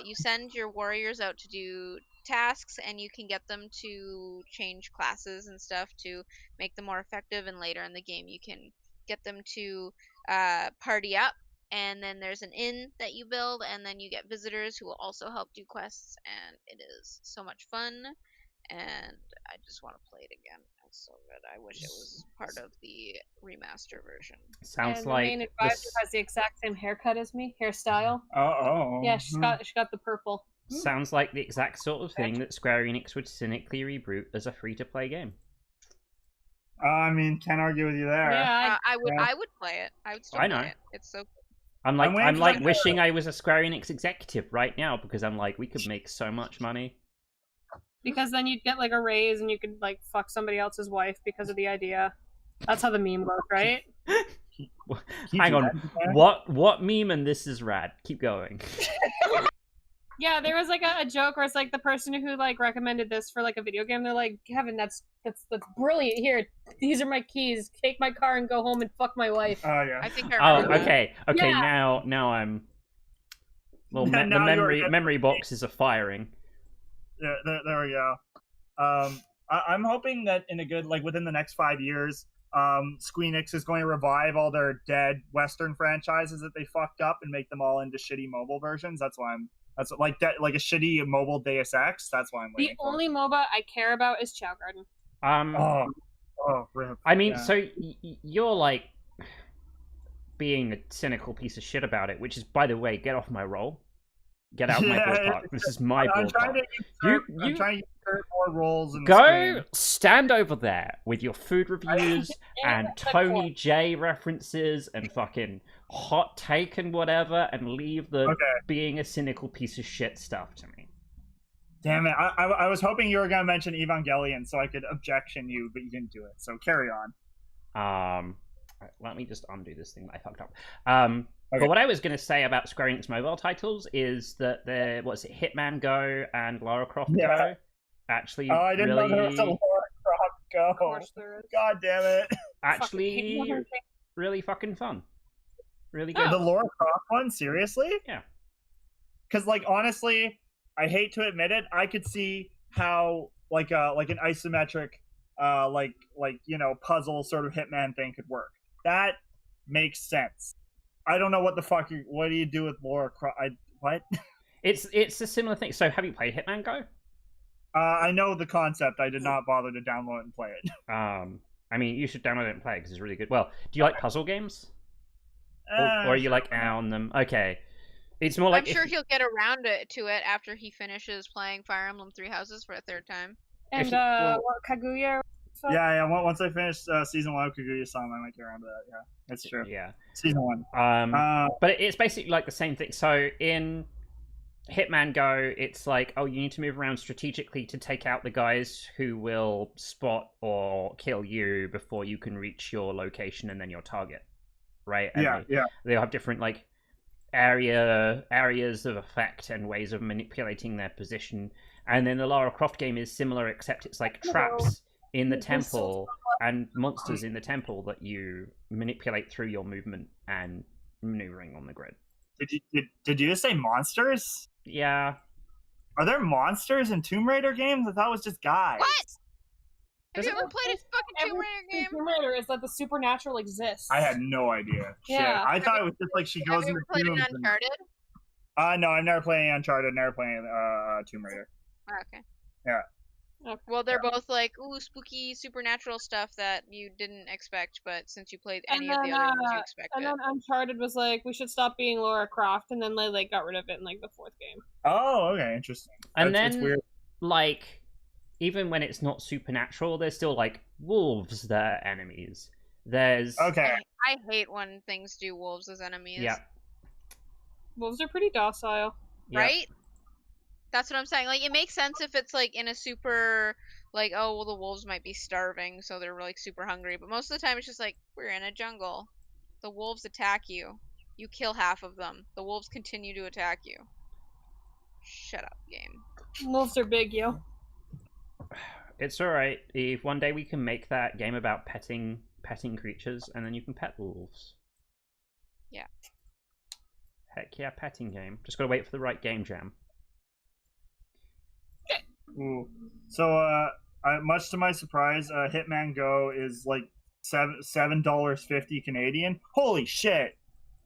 you send your warriors out to do tasks, and you can get them to change classes and stuff to make them more effective, and later in the game you can get them to party up, and then there's an inn that you build, and then you get visitors who will also help do quests, and it is so much fun, and I just want to play it again. It's so good. I wish it was part of the remaster version. Sounds and like the main advisor has the exact same haircut as me, hairstyle. Oh. Yeah, she got the purple. Sounds like the exact sort of thing that Square Enix would cynically reboot as a free-to-play game. I mean, can't argue with you there. Yeah, I would play it. I would still I know. play it. It's so good. I'm like wishing I was a Square Enix executive right now because I'm like, we could make so much money. Because then you'd get like a raise and you could like fuck somebody else's wife because of the idea. That's how the meme goes, right? Hang on. What meme and this is rad? Keep going. Yeah, there was like a joke where it's like the person who like recommended this for like a video game. They're like, Kevin, that's brilliant. Here, these are my keys. Take my car and go home and fuck my wife. Oh yeah. I think I remember that. Okay. Yeah. Now I'm. Well, Yeah, the now memory boxes are firing. Yeah, there we go. I'm hoping that in a good, like, within the next 5 years, Squeenix is going to revive all their dead Western franchises that they fucked up and make them all into shitty mobile versions. That's like a shitty mobile Deus Ex. That's why I'm waiting. The only MOBA I care about is Chow Garden. Oh, rip. I mean, Yeah. so you're like, being a cynical piece of shit about it, which is, by the way, get off my roll. Get out my ballpark. This is my I'm trying ballpark. to insert more roles in the Go stream. stand over there with your food reviews and Tony J references and fucking hot take and whatever, and leave the being a cynical piece of shit stuff to me. Damn it! I was hoping you were gonna mention Evangelion so I could objection you, but you didn't do it. So carry on. Let me just undo this thing that I fucked up. But what I was going to say about Square Enix mobile titles is that there was Hitman Go and Lara Croft Go actually I didn't know there was a Lara Croft Go. Of course there is. God damn it! Actually, really fucking fun. Really good. The Lara Croft one, seriously? Yeah. Because honestly, I hate to admit it, I could see how like an isometric puzzle sort of Hitman thing could work. That makes sense. I don't know what the fuck what do you do with Lara Croft? What? It's a similar thing. So have you played Hitman Go? I know the concept. I did not bother to download and play it. I mean, you should download it and play it because it's really good. Well, do you like puzzle games? Or are you like on them? Okay. It's more like I'm sure he'll get around to it after he finishes playing Fire Emblem Three Houses for a third time. And Kaguya. Yeah. Once I finish season 1 of Kaguya-sama, I might get around to that. Yeah, that's true. Yeah, season 1. But it's basically like the same thing. So in Hitman Go, it's like, oh, you need to move around strategically to take out the guys who will spot or kill you before you can reach your location and then your target, right? And they'll have different like areas of effect and ways of manipulating their position. And then the Lara Croft game is similar, except it's like traps in the temple and monsters in the temple that you manipulate through your movement and maneuvering on the grid. Did you just say monsters? Yeah. Are there monsters in Tomb Raider games? I thought it was just guys. What? Have you ever played a fucking Tomb Raider game? Tomb Raider is that the supernatural exists. I had no idea. Yeah. Shit. I thought it was just like she goes Have you into ever played tombs. Uncharted? No, I've never played Uncharted. Never played Tomb Raider. Oh, okay. Yeah. Okay. Well, they're both like, ooh, spooky supernatural stuff that you didn't expect, but since you played any of the other ones, you expected. And then Uncharted was like, we should stop being Lara Croft, and then they like got rid of it in like the 4th game. Oh, okay, interesting. And it's then, weird. like, even when it's not supernatural, there's still like wolves that are enemies. There's I hate when things do wolves as enemies. Yeah. Wolves are pretty docile. Right? That's what I'm saying. Like, it makes sense if it's like in a super, like, oh, well, the wolves might be starving, so they're like super hungry. But most of the time, it's just like, we're in a jungle. The wolves attack you. You kill half of them. The wolves continue to attack you. Shut up, game. Wolves are big, yo. It's alright, Eve. One day we can make that game about petting creatures, and then you can pet wolves. Yeah. Heck yeah, petting game. Just gotta wait for the right game jam. Ooh. So, much to my surprise, Hitman Go is like $7.50 Canadian. Holy shit!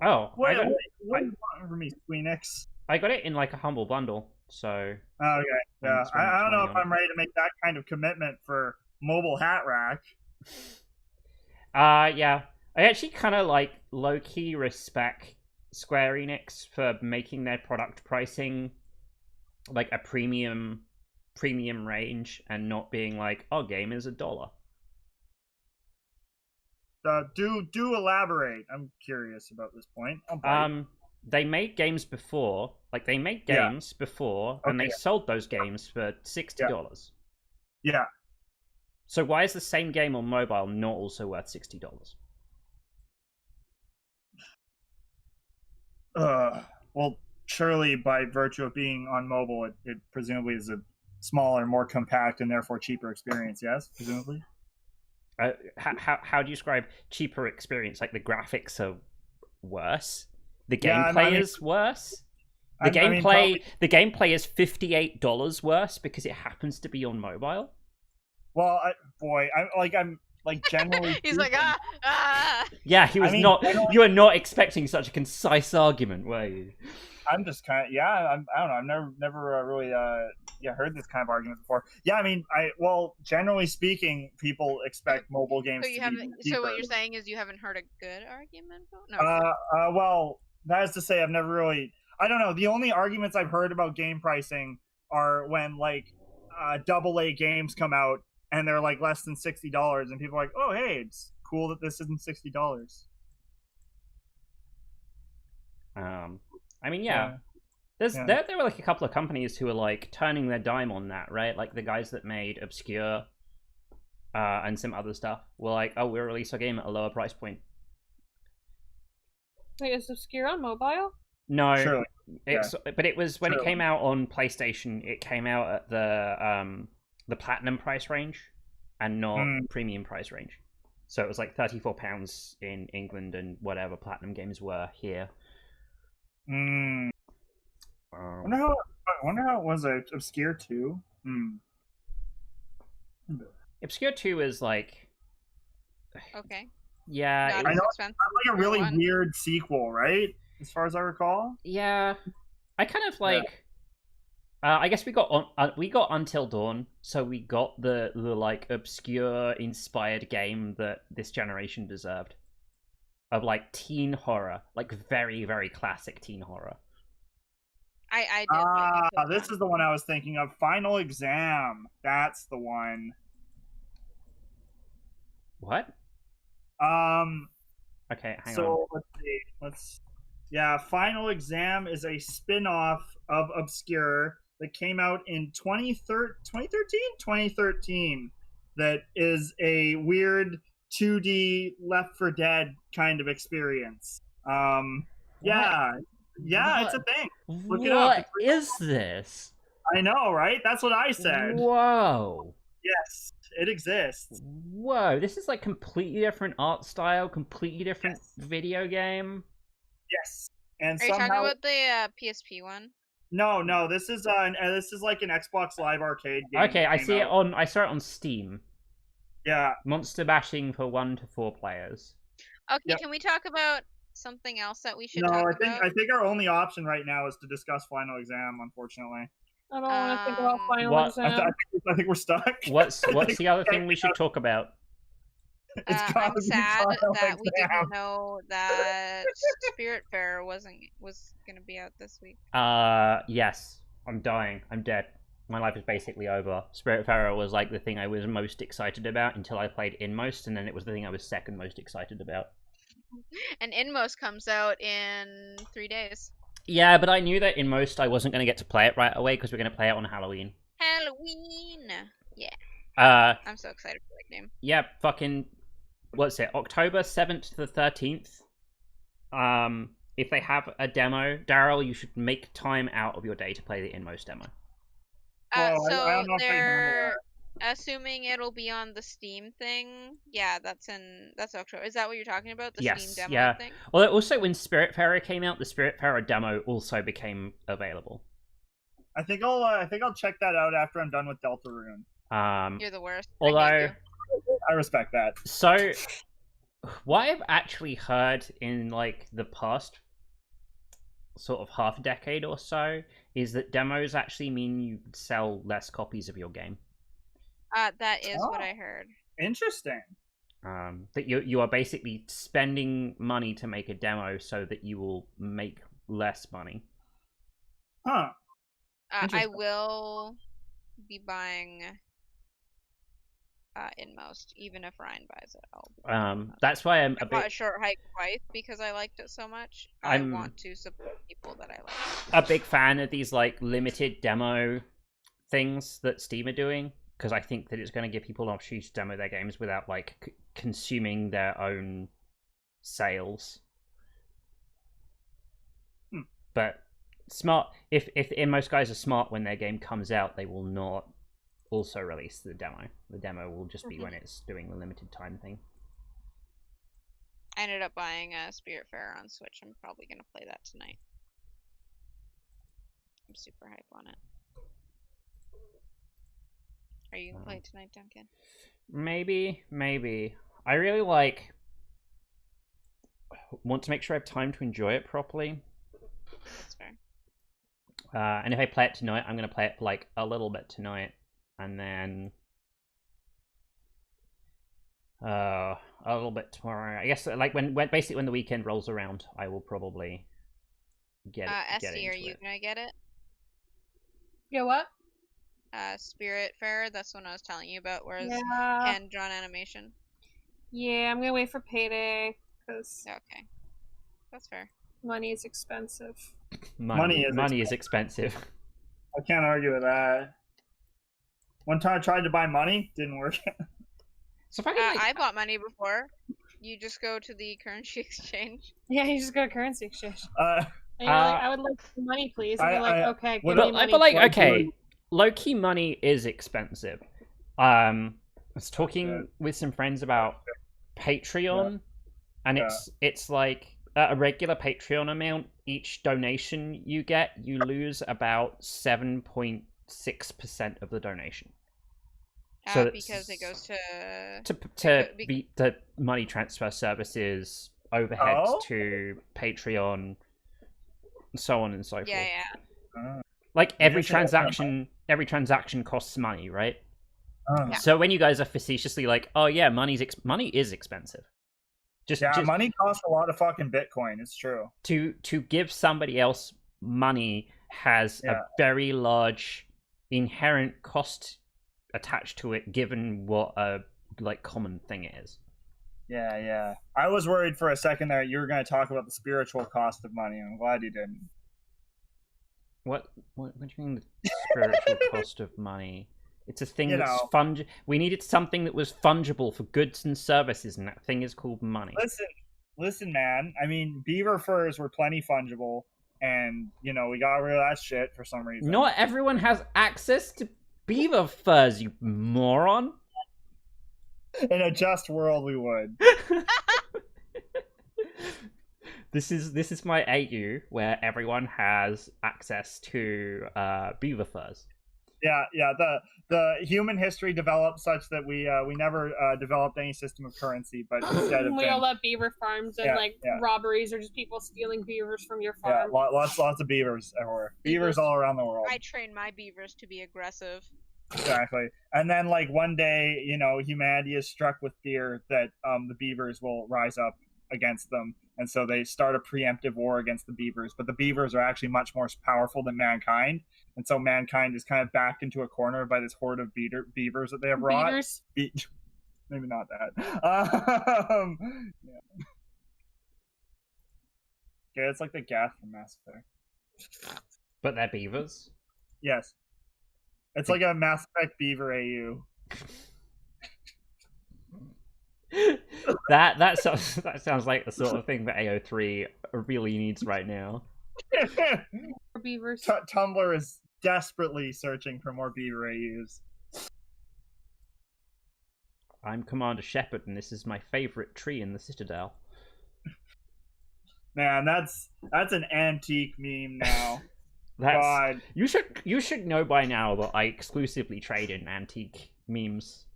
Oh, What do you want from me, Squeenix? I got it in like a humble bundle, so. Okay, yeah. I don't know if I'm ready to make that kind of commitment for mobile hat rack. Yeah. I actually kind of like low-key respect Square Enix for making their product pricing like a premium range and not being like, oh, game is $1. Do elaborate. I'm curious about this point. They made games before, and they sold those games for $60. Yeah. So why is the same game on mobile not also worth $60? Well, surely by virtue of being on mobile, it presumably is a smaller, more compact, and therefore cheaper experience. Yes, presumably. How do you describe cheaper experience? Like the graphics are worse, the gameplay is worse. The gameplay is $58 worse because it happens to be on mobile. Well, I'm generally. He's like Yeah, he was not. You were not expecting such a concise argument, were you? I'm just kind of I don't know. I've never really heard this kind of argument before. Yeah, I mean, generally speaking, people expect mobile games So you to haven't. be cheaper. So what you're saying is you haven't heard a good argument? No. Well, that is to say, I've never really. I don't know. The only arguments I've heard about game pricing are when like AA games come out and they're like less than $60, and people are like, "Oh, hey, it's cool that this isn't $60." I mean, yeah. There were like a couple of companies who were like turning their dime on that, right? Like the guys that made Obscure and some other stuff were like, "Oh, we'll release our game at a lower price point." Wait, is Obscure on mobile? No, Surely. But it was when it came out on PlayStation. It came out at the platinum price range, and not premium price range. So it was like £34 in England and whatever platinum games were here. I wonder how it was Obscure 2. Obscure 2 is like, Okay. yeah, Not I know it's expensive like a for really one. weird sequel, right? As far as I recall. yeah. I kind of like. I guess we got Until Dawn, so we got the like obscure inspired game that this generation deserved, of like teen horror, like very very classic teen horror. I did. This is the one I was thinking of. Final Exam. That's the one. What? Okay, hang on. So let's see. Final Exam is a spin-off of Obscure that came out in 2013. That is a weird 2D Left 4 Dead kind of experience. It's a thing. Look it up. What is this? I know, right? That's what I said. Whoa. Yes, it exists. Whoa, this is like completely different art style, completely different video game. Yes, and Are you talking about the PSP one? No. This is like an Xbox Live Arcade game. Okay, I saw it on Steam. Yeah. Monster bashing for 1 to 4 players. Okay, Yep. Can we talk about something else that we should No, talk I think about? our only option right now is to discuss Final Exam. Unfortunately, I don't want to think about Final What? Exam. I think we're stuck. What's the other thing we should talk about? I'm sad that we didn't know that Spiritfarer was gonna be out this week. Yes. I'm dying. I'm dead. My life is basically over. Spiritfarer was like the thing I was most excited about until I played Inmost, and then it was the thing I was second most excited about. And Inmost comes out in 3 days. Yeah, but I knew that Inmost I wasn't going to get to play it right away because we're going to play it on Halloween. Halloween! Yeah. I'm so excited for that game. Yeah, fucking... What's it? October 7th to the 13th. If they have a demo, Daryl, you should make time out of your day to play the Inmost demo. I don't know if They're assuming it'll be on the Steam thing. Yeah, that's October. Is that what you're talking about? The Yes, Steam demo yeah. thing? Well, also when Spiritfarer came out, the Spiritfarer demo also became available. I think I'll check that out after I'm done with Deltarune. You're the worst. Although I respect that. So, what I've actually heard in like the past sort of half a decade or so is that demos actually mean you sell less copies of your game. That is what I heard. Interesting. That you are basically spending money to make a demo so that you will make less money. Huh. I will be buying Inmost, even if Ryan buys it. That's why I bought a Short Hike twice because I liked it so much. I want to support people that I like. A big fan of these like limited demo things that Steam are doing, because I think that it's going to give people an opportunity to demo their games without like consuming their own sales. But smart, if most guys are smart, when their game comes out, they will not also release the demo. The demo will just be when it's doing the limited time thing. I ended up buying a Spiritfarer on Switch. I'm probably gonna play that tonight. I'm super hype on it. Are you gonna play it tonight, Duncan? Maybe. I really want to make sure I have time to enjoy it properly. That's fair. And if I play it tonight, I'm gonna play it for like a little bit tonight, and then a little bit tomorrow. I guess like when basically when the weekend rolls around, I will probably get Esty, into are you it. gonna get it? Yeah, what? Spirit Fair, that's the one I was telling you about, whereas Yeah. hand-drawn animation. Yeah, I'm gonna wait for payday because Okay. That's fair. money is expensive. Money is expensive. I can't argue with that. One time I tried to buy money, didn't work. So if I can, I bought money before. You just go to the currency exchange. Yeah, you just go to currency exchange. Uh, And you're like, I would like some money, please. And they're like, okay, give me money. but like, What okay, do- low-key money is expensive. I was talking with some friends about Patreon, and it's like a regular Patreon amount. Each donation you get, you lose about 7.6% of the donation. So because it goes to beat the money transfer services, overheads to Patreon, so on and so forth. Yeah. Like every transaction costs money, right? Yeah. So when you guys are facetiously like, "Oh yeah, money is expensive," just money costs a lot of fucking Bitcoin. It's true. To give somebody else money has a very large inherent cost attached to it, given what a like common thing it is. Yeah. I was worried for a second there you were going to talk about the spiritual cost of money. I'm glad you didn't. What do you mean the spiritual cost of money? It's a thing that's we needed something that was fungible for goods and services, and that thing is called money. Listen, man. I mean, beaver furs were plenty fungible, and we got rid of that shit for some reason. Not everyone has access to beaver furs, you moron. In a just world, we would. This is my AU where everyone has access to beaver furs. Yeah. The human history developed such that we never developed any system of currency, but instead of we all love beaver farms and robberies or just people stealing beavers from your farm. Yeah, lots of beavers everywhere. Beavers all around the world. I train my beavers to be aggressive. Exactly. And then like one day, humanity is struck with fear that the beavers will rise up against them, and so they start a preemptive war against the beavers. But the beavers are actually much more powerful than mankind, and so mankind is kind of backed into a corner by this horde of beavers that they have brought. Beavers? Maybe not that. Yeah. Okay, it's like the gas from Mass Effect. But they're beavers? Yes. It's like a Mass Effect beaver AU. that sounds like the sort of thing that AO3 really needs right now. Beavers. Tumblr is desperately searching for more beaver AUs. I'm Commander Shepard, and this is my favorite tree in the Citadel. Man, that's an antique meme now. God, you should know by now that I exclusively trade in antique memes.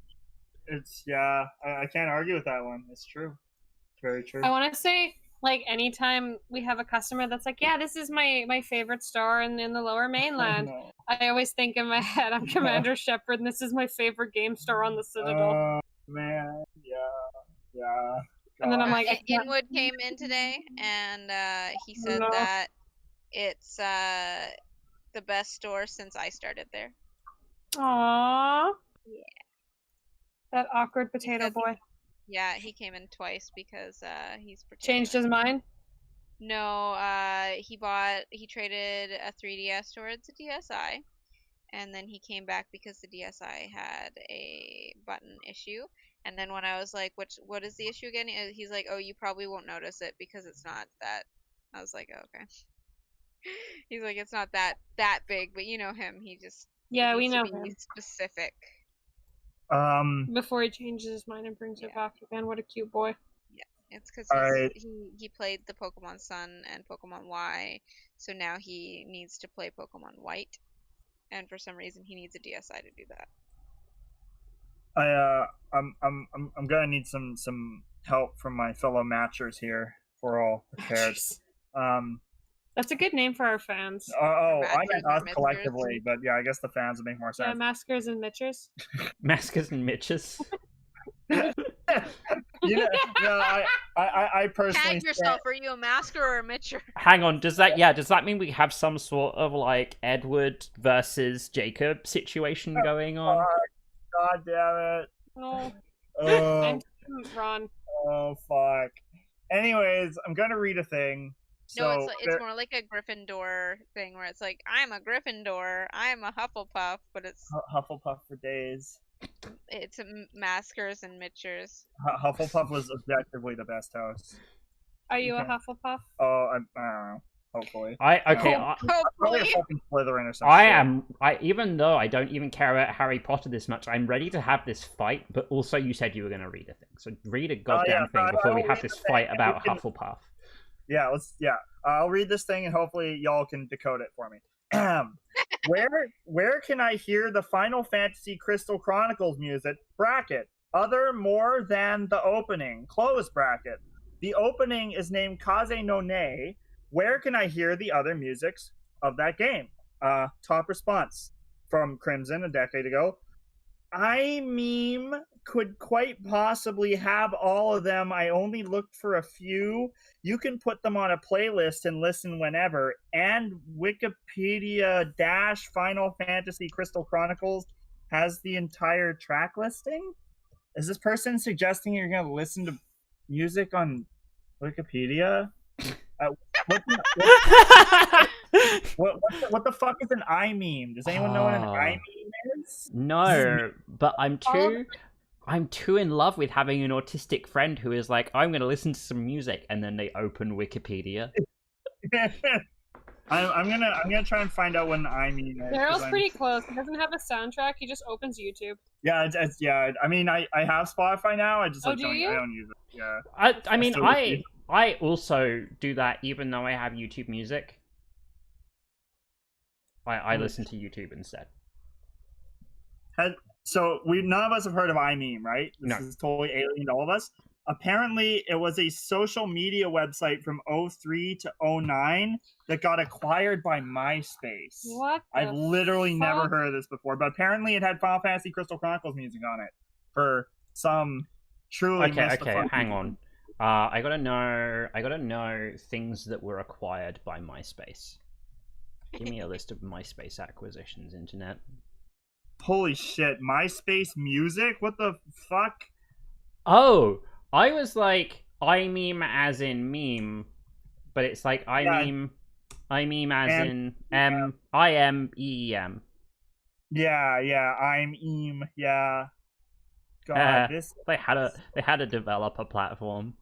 I can't argue with that one. It's true. It's very true. I want to say, like, anytime we have a customer that's like, yeah, this is my favorite star in the Lower Mainland, No. I always think in my head, I'm Commander Shepard, and this is my favorite game star on the Citadel. Man, yeah. God. And then I'm like, Inwood came in today, and he said that it's the best store since I started there. Aww. Yeah. That awkward potato boy. Yeah, he came in twice because he's particular. Changed his mind? No, he traded a 3DS towards a DSi, and then he came back because the DSi had a button issue. And then when I was like, what is the issue again? He's like, oh, you probably won't notice it because it's not that. I was like, oh, okay. He's like, it's not that big, but you know him. He just we know to be him. specific. Before he changes his mind and brings it back again. What a cute boy. Yeah, it's because he played the Pokemon Sun and Pokemon Y, so now he needs to play Pokemon White, and for some reason he needs a DSi to do that. I'm gonna need some help from my fellow matchers here. If we're all prepared. That's a good name for our fans. I Maskers meant and us Miskers. collectively, but yeah, I guess the fans would make more Yeah, sense. Maskers and Mitchers. Maskers and Mitches. I personally Tag yourself. Are you a masker or a mitcher? Hang on, does that mean we have some sort of like Edward versus Jacob situation going on? God damn it. No, Oh, Ron. oh fuck. Anyways, I'm gonna read a thing. No, So it's more like a Gryffindor thing where it's like, I'm a Gryffindor, I'm a Hufflepuff, but it's Hufflepuff for days. maskers and mitchers. Hufflepuff was objectively the best house. Are you a Okay. Hufflepuff? Oh, I don't know. Hopefully. Probably Probably a fucking Slytherin or something. even though I don't even care about Harry Potter this much, I'm ready to have this fight, but also you said you were going to read a thing. So read a goddamn thing before we have this fight about Hufflepuff. Yeah, I'll read this thing and hopefully y'all can decode it for me. Where can I hear the Final Fantasy Crystal Chronicles music, bracket, other more than the opening, close bracket. The opening is named Kaze no Ne. Where can I hear the other musics of that game? Top response from Crimson a decade ago. I meme could quite possibly have all of them. I only looked for a few. You can put them on a playlist and listen whenever. And Wikipedia - Final Fantasy Crystal Chronicles has the entire track listing. Is this person suggesting you're going to listen to music on Wikipedia? What the fuck is an I-meme? Does anyone know what an I-meme is? No, but I'm too in love with having an autistic friend who is like, I'm going to listen to some music, and then they open Wikipedia. I'm gonna try and find out what an I-meme is. Daryl's pretty close. He doesn't have a soundtrack. He just opens YouTube. Yeah, yeah. I mean, I have Spotify now. I just do you? I don't use it. Yeah. I also do that even though I have YouTube Music. I listen to YouTube instead. So none of us have heard of iMeme, right? This is totally alien to all of us. Apparently, it was a social media website from 03 to 09 that got acquired by MySpace. What? I've literally never heard of this before, but apparently it had Final Fantasy Crystal Chronicles music on it for some truly Okay, hang on. I gotta know things that were acquired by MySpace. Give me a list of MySpace acquisitions, internet. Holy shit, MySpace music? What the fuck? Oh, I was like, I meme as in meme, but it's like I meme as in IMEM. Yeah, I'm EM. Yeah. God, they had a developer platform.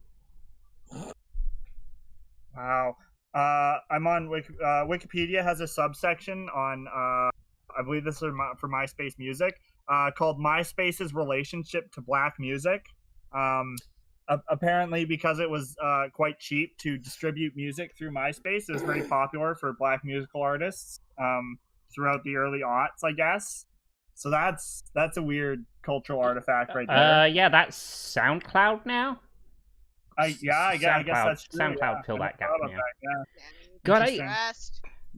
Wow. I'm on Wikipedia has a subsection on I believe this is for MySpace music called MySpace's relationship to black music. Apparently, because it was quite cheap to distribute music through MySpace, it was very popular for black musical artists throughout the early aughts, I guess. So that's a weird cultural artifact right there. Yeah, that's SoundCloud now. I guess that's true. SoundCloud fill that gap now. Yeah. God,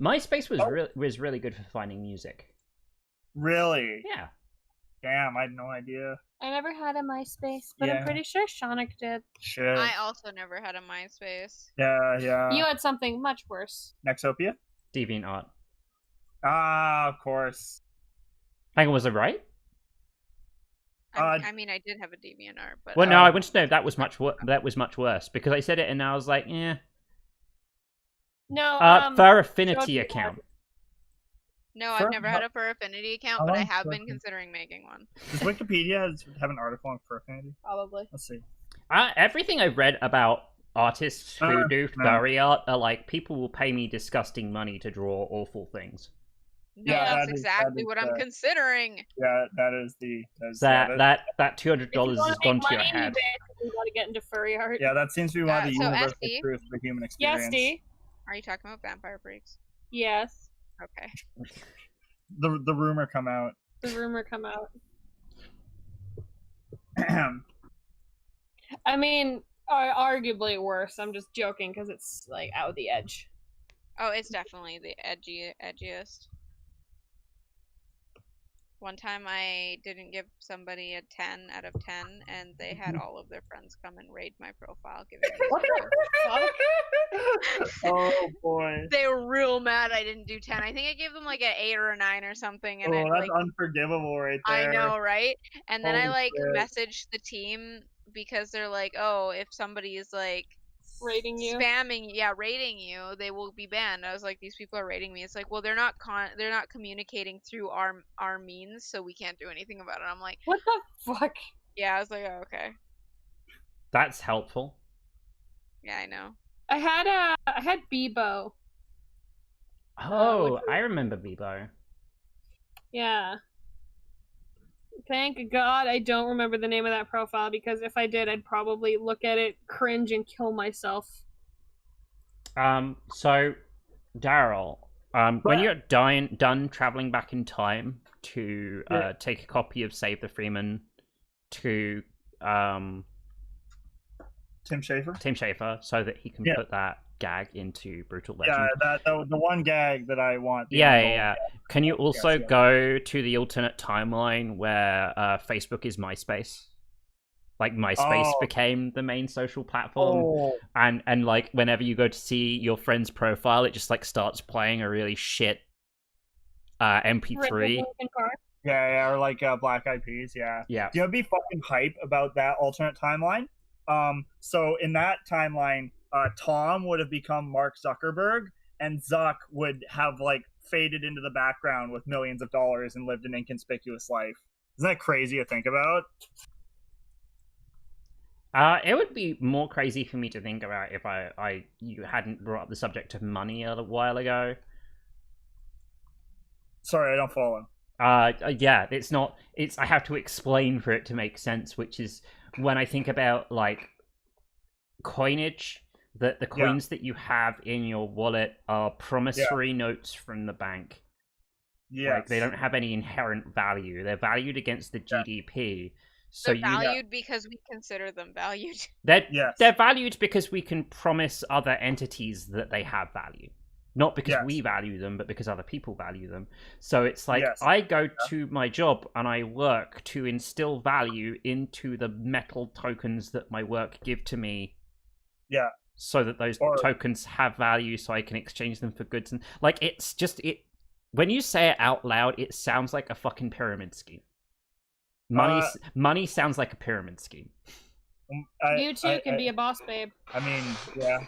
MySpace was really good for finding music. Really? Yeah. Damn, I had no idea. I never had a MySpace, but I'm pretty sure Shonik did. Shit. I also never had a MySpace. Yeah. You had something much worse. Nexopia? DeviantArt. Ah, of course. Hang on, was I right? I mean, I did have a DeviantArt, but well, no, I want to know that was much worse because I said it and I was like, yeah. No. Fur Affinity account. No, I've never had a Fur Affinity account, but I have been considering making one. Does Wikipedia have an article on Fur Affinity? Probably. Let's see. Everything I've read about artists who do furry art are like, people will pay me disgusting money to draw awful things. No, that's exactly what I'm considering. Yeah, that $200 has gone to your head. You want to get into furry art. Yeah, that seems to be one of the universal SD? truths of the human experience. Yes, D. Are you talking about Vampire Freaks? Yes. Okay. The rumor come out. The rumor come out. I mean, arguably worse. I'm just joking because it's like out of the edge. Oh, it's definitely the edgiest. One time I didn't give somebody a 10 out of 10, and they had all of their friends come and raid my profile, giving me What zero. the fuck? Oh boy. They were real mad I didn't do 10. I think I gave them like an 8 or a 9 or something, and Oh, it that's like unforgivable right there. I know, right? And then I Holy like shit. messaged the team because they're like, oh, if somebody is like Rating you. spamming, rating you, they will be banned. I was like, these people are rating me. It's like, well, they're not communicating through our means, so we can't do anything about it. I'm like, What the fuck? yeah, I was like, oh, okay, That's helpful. yeah, I know. I had Bebo. Oh, which I remember Bebo. Yeah. Thank God I don't remember the name of that profile, because if I did, I'd probably look at it, cringe, and kill myself. So, Daryl, when you're done traveling back in time to take a copy of Save the Freeman to Tim Schafer so that he can put that gag into Brutal Legend. Yeah, the one gag that I want. Yeah. Can you also go to the alternate timeline where Facebook is MySpace? Like MySpace became the main social platform, and like whenever you go to see your friend's profile, it just like starts playing a really shit MP3. Yeah, or like Black Eyed Peas. Yeah. Yeah. Do you know what'd be fucking hype about that alternate timeline? So in that timeline, Tom would have become Mark Zuckerberg, and Zuck would have like faded into the background with millions of dollars and lived an inconspicuous life. Isn't that crazy to think about? It would be more crazy for me to think about if you hadn't brought up the subject of money a while ago. Sorry, I don't follow. Yeah, it's not. It's I have to explain for it to make sense, which is when I think about like coinage. That the coins that you have in your wallet are promissory notes from the bank. Yeah, like they don't have any inherent value. They're valued against the GDP. So they're valued because we consider them valued. They're valued because we can promise other entities that they have value. Not because we value them, but because other people value them. So it's like I go to my job and I work to instill value into the metal tokens that my work give to me. Yeah. So that those tokens have value, so I can exchange them for goods. And like it's just when you say it out loud, it sounds like a fucking pyramid scheme. Money sounds like a pyramid scheme. You too can be a boss, babe. I mean, yeah.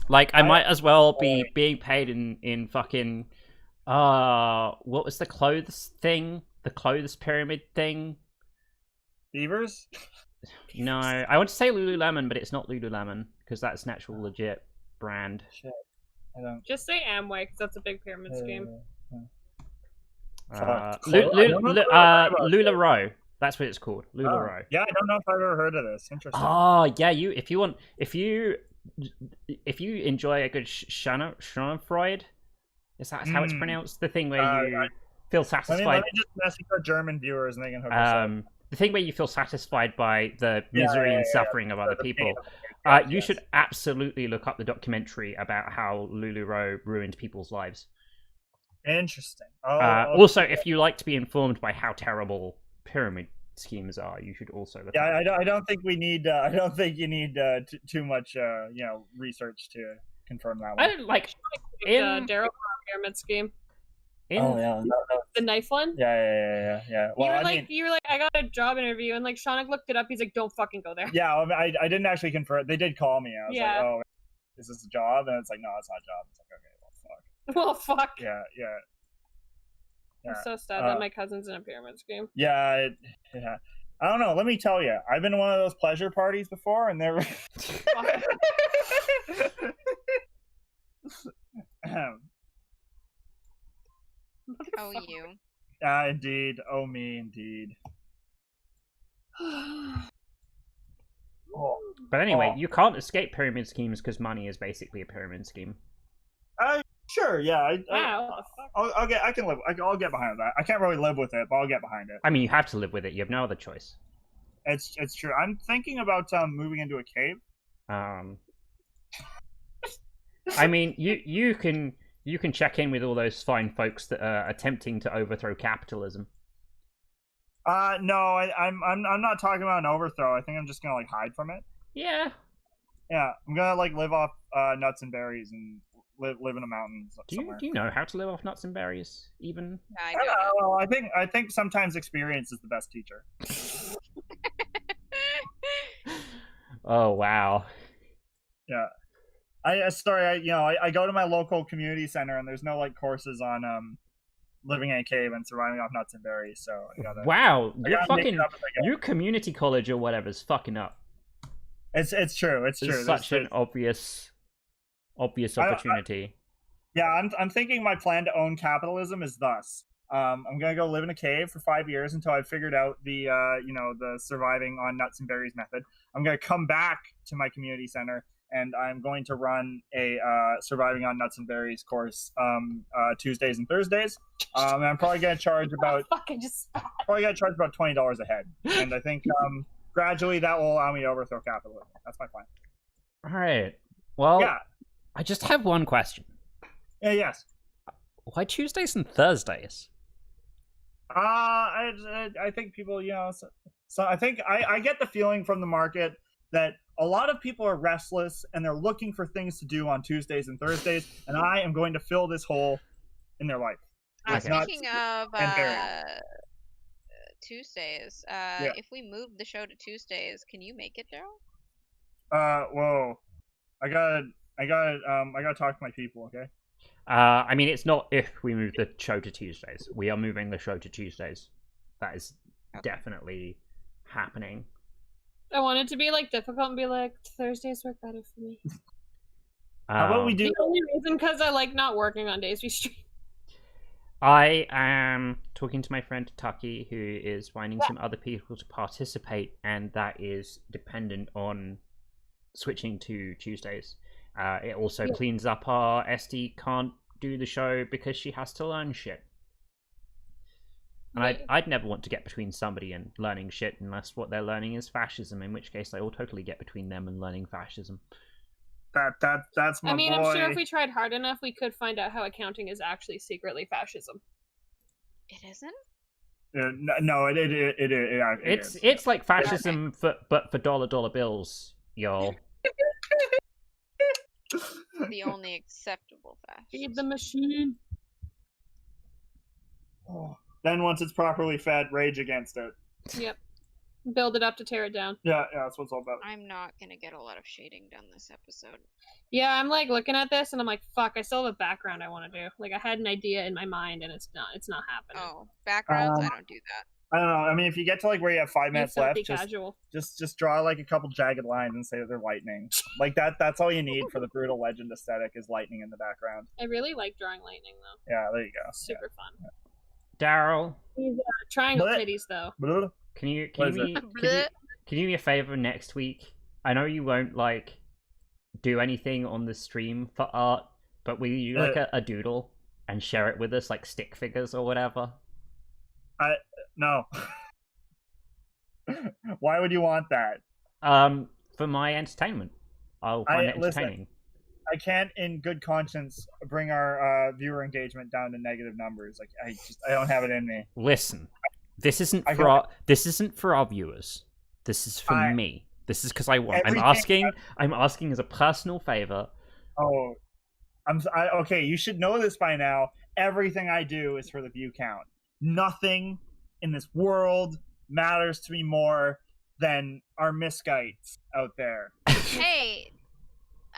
Like I might as well be being paid in fucking what was the clothes thing? The clothes pyramid thing? Beavers? No, I want to say Lululemon, but it's not Lululemon because that's an actual legit brand. Shit. I don't. Just say Amway because that's a big pyramid scheme. LuLaRoe. That's what it's called. LuLaRoe. Yeah, I don't know if I've ever heard of this. Interesting. Oh, yeah. If you enjoy a good Schadenfreude, is that how it's pronounced? The thing where you feel satisfied. Let me just message our German viewers and they can hook us up. The thing where you feel satisfied by the misery and suffering of other people. You should absolutely look up the documentary about how LuLaRoe ruined people's lives. Interesting. Also, if you like to be informed by how terrible pyramid schemes are, you should also look. Yeah, I don't think we need. I don't think you need too much, research to confirm that one. I don't like Daryl pyramid scheme. The knife one. Yeah. Well, you were like, I got a job interview, and like Shauna looked it up. He's like, don't fucking go there. Yeah, I didn't actually confirm. They did call me. I was like, oh, is this a job? And it's like, no, it's not a job. It's like, okay, well, fuck. Well, fuck. Yeah. I'm so sad that my cousin's in a pyramid scheme. Yeah. I don't know. Let me tell you, I've been to one of those pleasure parties before, and they're. Oh, you. Indeed. Oh, me, indeed. But anyway, you can't escape pyramid schemes because money is basically a pyramid scheme. Sure, yeah. Wow. I'll get behind that. I can't really live with it, but I'll get behind it. I mean, you have to live with it. You have no other choice. It's true. I'm thinking about moving into a cave. I mean, you can check in with all those fine folks that are attempting to overthrow capitalism. No, I'm not talking about an overthrow. I think I'm just gonna like hide from it. Yeah. Yeah, I'm gonna like live off nuts and berries and live in the mountains somewhere. Do you know how to live off nuts and berries? Even I I don't know. don't know. I think sometimes experience is the best teacher. oh wow. Yeah. I go to my local community center and there's no like courses on living in a cave and surviving off nuts and berries. So I gotta. Wow, I your gotta make it fucking up as I go. your community college or whatever's fucking up. It's true. It's true. It's such an obvious opportunity. Yeah, I'm thinking my plan to own capitalism is thus. I'm gonna go live in a cave for 5 years until I've figured out the the surviving on nuts and berries method. I'm gonna come back to my community center and I'm going to run a surviving on nuts and berries course Tuesdays and Thursdays. And I'm probably gonna charge about $20 a head, and I think gradually that will allow me to overthrow capitalism. That's my plan. All right. Well, Yeah. I just have one question. Yeah. Yes. Why Tuesdays and Thursdays? I think people, so I think I get the feeling from the market that a lot of people are restless and they're looking for things to do on Tuesdays and Thursdays, and I am going to fill this hole in their life. Speaking of and Tuesdays, Yeah. if we move the show to Tuesdays, can you make it, Daryl? Whoa, I gotta talk to my people. Okay. I mean, it's not if we move the show to Tuesdays. We are moving the show to Tuesdays. That is definitely happening. I want it to be like difficult and be like, Thursdays work better for me. How about we do? The only reason because I like not working on days we stream. I am talking to my friend Taki, who is finding some other people to participate, and that is dependent on switching to Tuesdays. It also cleans up our SD can't do the show because she has to learn shit. And I'd never want to get between somebody and learning shit unless what they're learning is fascism, in which case I will totally get between them and learning fascism. That's my boy. I'm sure if we tried hard enough, we could find out how accounting is actually secretly fascism. It isn't? No, it is. It's like fascism, but for dollar bills, y'all. The only acceptable fascism. Feed the machine. Then once it's properly fed, rage against it. Yep. Build it up to tear it down. Yeah, that's what it's all about. I'm not gonna get a lot of shading done this episode. Yeah, I'm like looking at this and I'm like, fuck, I still have a background I want to do. Like I had an idea in my mind and it's not happening. Oh, backgrounds? I don't do that. I don't know. I mean, if you get to like where you have 5 minutes left, casual. just draw like a couple jagged lines and say that they're lightning. Like that's all you need for the brutal legend aesthetic is lightning in the background. I really like drawing lightning though. Yeah, there you go. Super fun. Daryl, triangle titties though. Can you do me a favor next week? I know you won't like do anything on the stream for art, but will you like a doodle and share it with us, like stick figures or whatever? No. Why would you want that? For my entertainment. I'll find it entertaining. I can't, in good conscience, bring our viewer engagement down to negative numbers. Like I don't have it in me. Listen, this isn't for our viewers. This is for me. This is because I want. I'm asking as a personal favor. Oh, okay. You should know this by now. Everything I do is for the view count. Nothing in this world matters to me more than our miscites out there. Hey,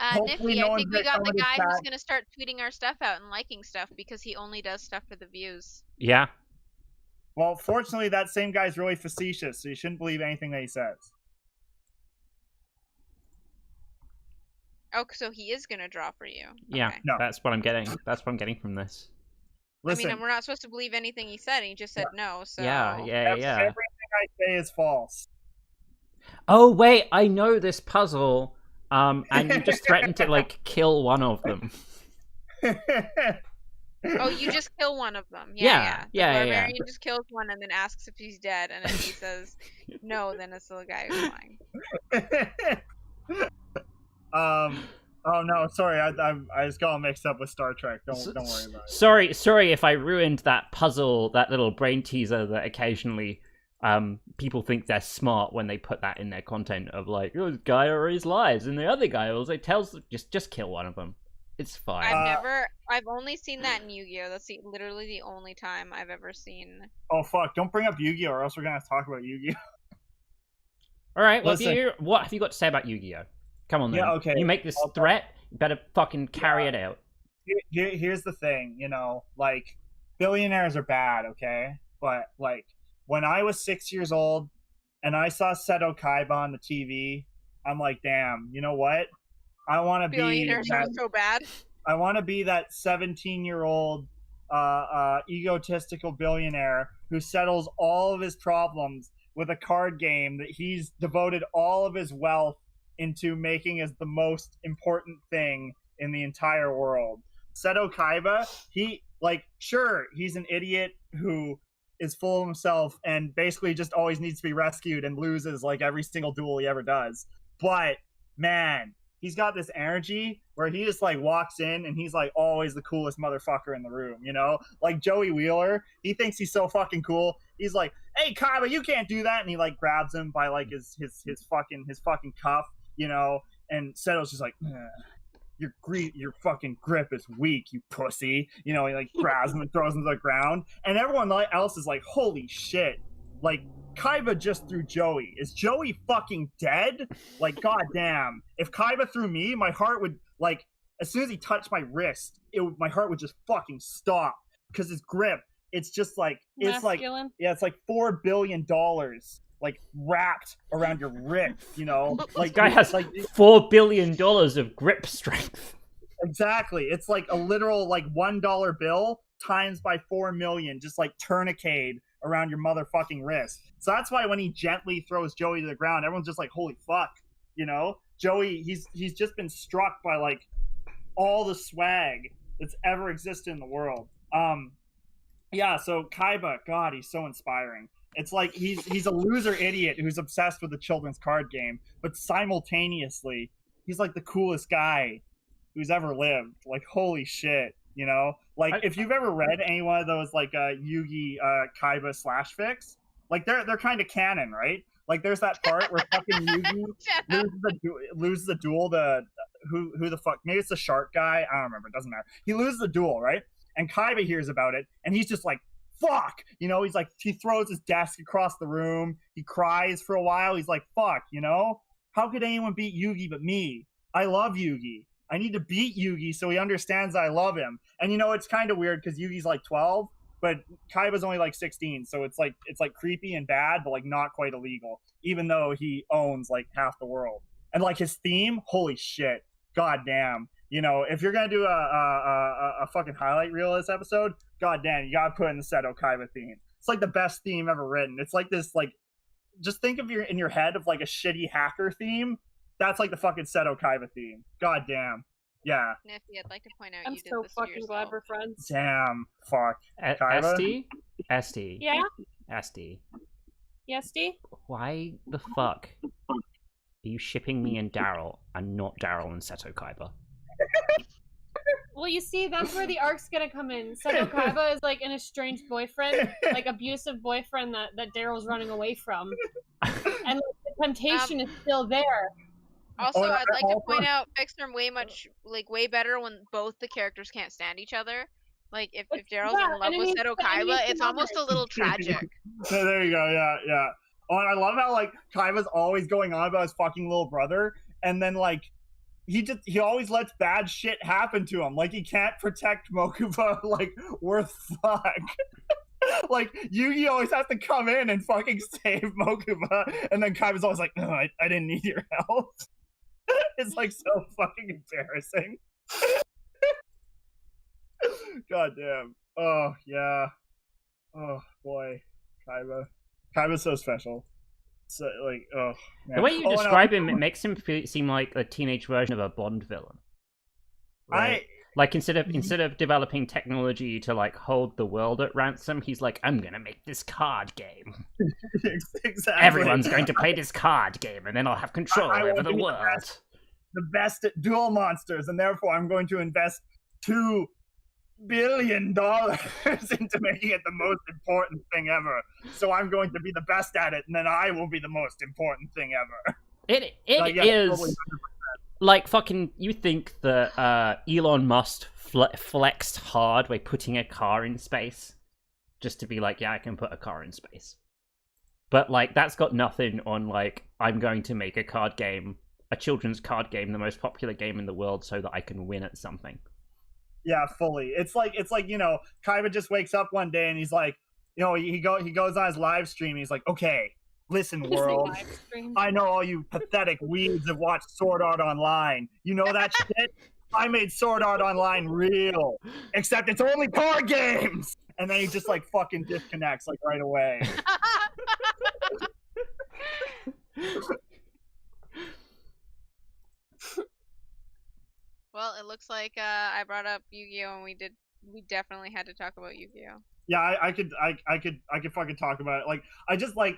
Niffy, I think we got the guy who's going to start tweeting our stuff out and liking stuff because he only does stuff for the views. Yeah. Well, fortunately, that same guy's really facetious, so you shouldn't believe anything that he says. Oh, so he is going to draw for you. Yeah, okay. No. That's what I'm getting. That's what I'm getting from this. Listen, I mean, we're not supposed to believe anything he said. He just said no, so... Yeah. Everything I say is false. Oh, wait, I know this puzzle. And you just threatened to, like, kill one of them. Oh, you just kill one of them. Yeah. The barbarian just kills one and then asks if he's dead, and if he says no, then it's the guy who's lying. Oh no, sorry, I just got all mixed up with Star Trek. Don't worry about it. Sorry if I ruined that puzzle, that little brain teaser that occasionally people think they're smart when they put that in their content of like, oh, this guy always lies, and the other guy also tells just kill one of them. It's fine. I've only seen that in Yu-Gi-Oh. That's literally the only time I've ever seen. Oh fuck! Don't bring up Yu-Gi-Oh, or else we're gonna have to talk about Yu-Gi-Oh. All right, well, Listen. what have you got to say about Yu-Gi-Oh? Come on, then. Yeah, okay. You make this threat, you better fucking carry it out. Here's the thing, you know, like, billionaires are bad, okay? But, like, when I was 6 years old and I saw Seto Kaiba on the TV, I'm like, damn, you know what? I want to be Billionaires are so bad. I want to be that 17-year-old egotistical billionaire who settles all of his problems with a card game that he's devoted all of his wealth into making as the most important thing in the entire world. Seto Kaiba, he's an idiot who is full of himself and basically just always needs to be rescued and loses like every single duel he ever does. But man, he's got this energy where he just like walks in and he's like always the coolest motherfucker in the room, you know? Like Joey Wheeler, he thinks he's so fucking cool. He's like, "Hey Kaiba, you can't do that," and he like grabs him by like his fucking cuff, you know? And Seto's just like, your fucking grip is weak, you pussy. You know, he like grabs him and throws him to the ground. And everyone else is like, holy shit. Like, Kaiba just threw Joey. Is Joey fucking dead? Like, goddamn. If Kaiba threw me, my heart would, like, as soon as he touched my wrist, my heart would just fucking stop. Because his grip, it's just like, it's Masculine. like, yeah, it's like $4 billion. Like wrapped around your wrist, you know. Like this guy has like $4 billion of grip strength. Exactly, it's like a literal like $1 bill times by 4 million, just like tourniquet around your motherfucking wrist. So that's why when he gently throws Joey to the ground, everyone's just like, "Holy fuck," you know. Joey, he's just been struck by like all the swag that's ever existed in the world. Yeah. So Kaiba, God, he's so inspiring. It's like he's a loser idiot who's obsessed with the children's card game, but simultaneously, he's like the coolest guy who's ever lived. Like, holy shit, you know? Like, if you've ever read any one of those, like, Yugi Kaiba slash fics, like, they're kind of canon, right? Like, there's that part where fucking Yugi loses the duel to who the fuck? Maybe it's the shark guy. I don't remember. It doesn't matter. He loses the duel, right? And Kaiba hears about it, and he's just like, fuck, you know, he's like, he throws his desk across the room, he cries for a while, he's like, fuck, you know, how could anyone beat Yugi but me? I love Yugi. I need to beat Yugi so he understands I love him. And you know, it's kind of weird because Yugi's like 12, but Kaiba's only like 16, so it's like creepy and bad, but like not quite illegal, even though he owns like half the world. And like his theme, holy shit, goddamn. You know, if you're gonna do a fucking highlight reel of this episode, goddamn, you gotta put in the Seto Kaiba theme. It's like the best theme ever written. It's like this, like, just think of in your head of like a shitty hacker theme. That's like the fucking Seto Kaiba theme. Goddamn, yeah. Nifty, I'd like to point out I'm you did so this fucking glad we're friends. Damn, fuck. Kaiba? SD. Yeah. SD. Yes, D. Why the fuck are you shipping me and Daryl and not Daryl and Seto Kaiba? Well, you see, that's where the arc's gonna come in. Seto Kaiba is like an estranged boyfriend, like abusive boyfriend that Daryl's running away from, and like, the temptation is still there. Also, I'd like to point out fics are way better when both the characters can't stand each other. Like if Daryl's in love with Seto Kaiba, it's almost a little tragic. There you go. Yeah. Oh, and I love how like Kaiba's always going on about his fucking little brother, and then like he always lets bad shit happen to him. Like he can't protect Mokuba like worth fuck. Like Yugi always has to come in and fucking save Mokuba, and then Kaiba's always like, "No, I didn't need your help." It's like so fucking embarrassing. God damn. Oh yeah. Oh boy, Kaiba's so special. So like, oh man. The way you describe him, it makes him seem like a teenage version of a Bond villain. Right? Like instead of developing technology to like hold the world at ransom, he's like, I'm gonna make this card game. Exactly. Everyone's going to play this card game, and then I'll have control over the world. the best at duel monsters, and therefore I'm going to invest $2 billion into making it the most important thing ever. So I'm going to be the best at it, and then I will be the most important thing ever. It Like, yeah, is totally. like fucking. You think that Elon Musk flexed hard by putting a car in space, just to be like, yeah, I can put a car in space. But like, that's got nothing on like, I'm going to make a card game, a children's card game, the most popular game in the world, so that I can win at something. Yeah, fully. It's like Kaiba just wakes up one day and he's like, he goes on his live stream and he's like, okay, listen, world. I know all you pathetic weebs have watched Sword Art Online. You know that shit? I made Sword Art Online real. Except it's only card games. And then he just like fucking disconnects like right away. Well, it looks like I brought up Yu-Gi-Oh, and we definitely had to talk about Yu-Gi-Oh. Yeah, I could fucking talk about it. Like, I just like,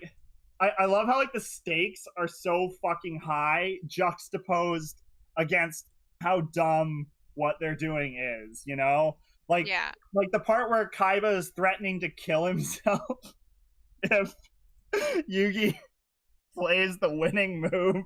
I love how like the stakes are so fucking high, juxtaposed against how dumb what they're doing is. Like, Yeah. like the part where Kaiba is threatening to kill himself if Yugi plays the winning move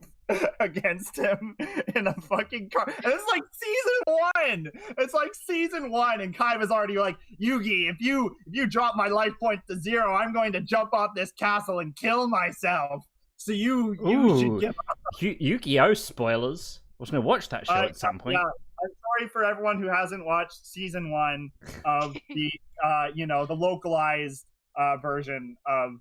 against him in a fucking car. And it's like season 1. It's like season 1, and Kaiba's already like, Yugi, if you drop my life points to 0, I'm going to jump off this castle and kill myself. So you should give up. Yu-Gi-Oh spoilers. I was gonna watch that show at some point. Yeah, I'm sorry for everyone who hasn't watched season 1 of the the localized version of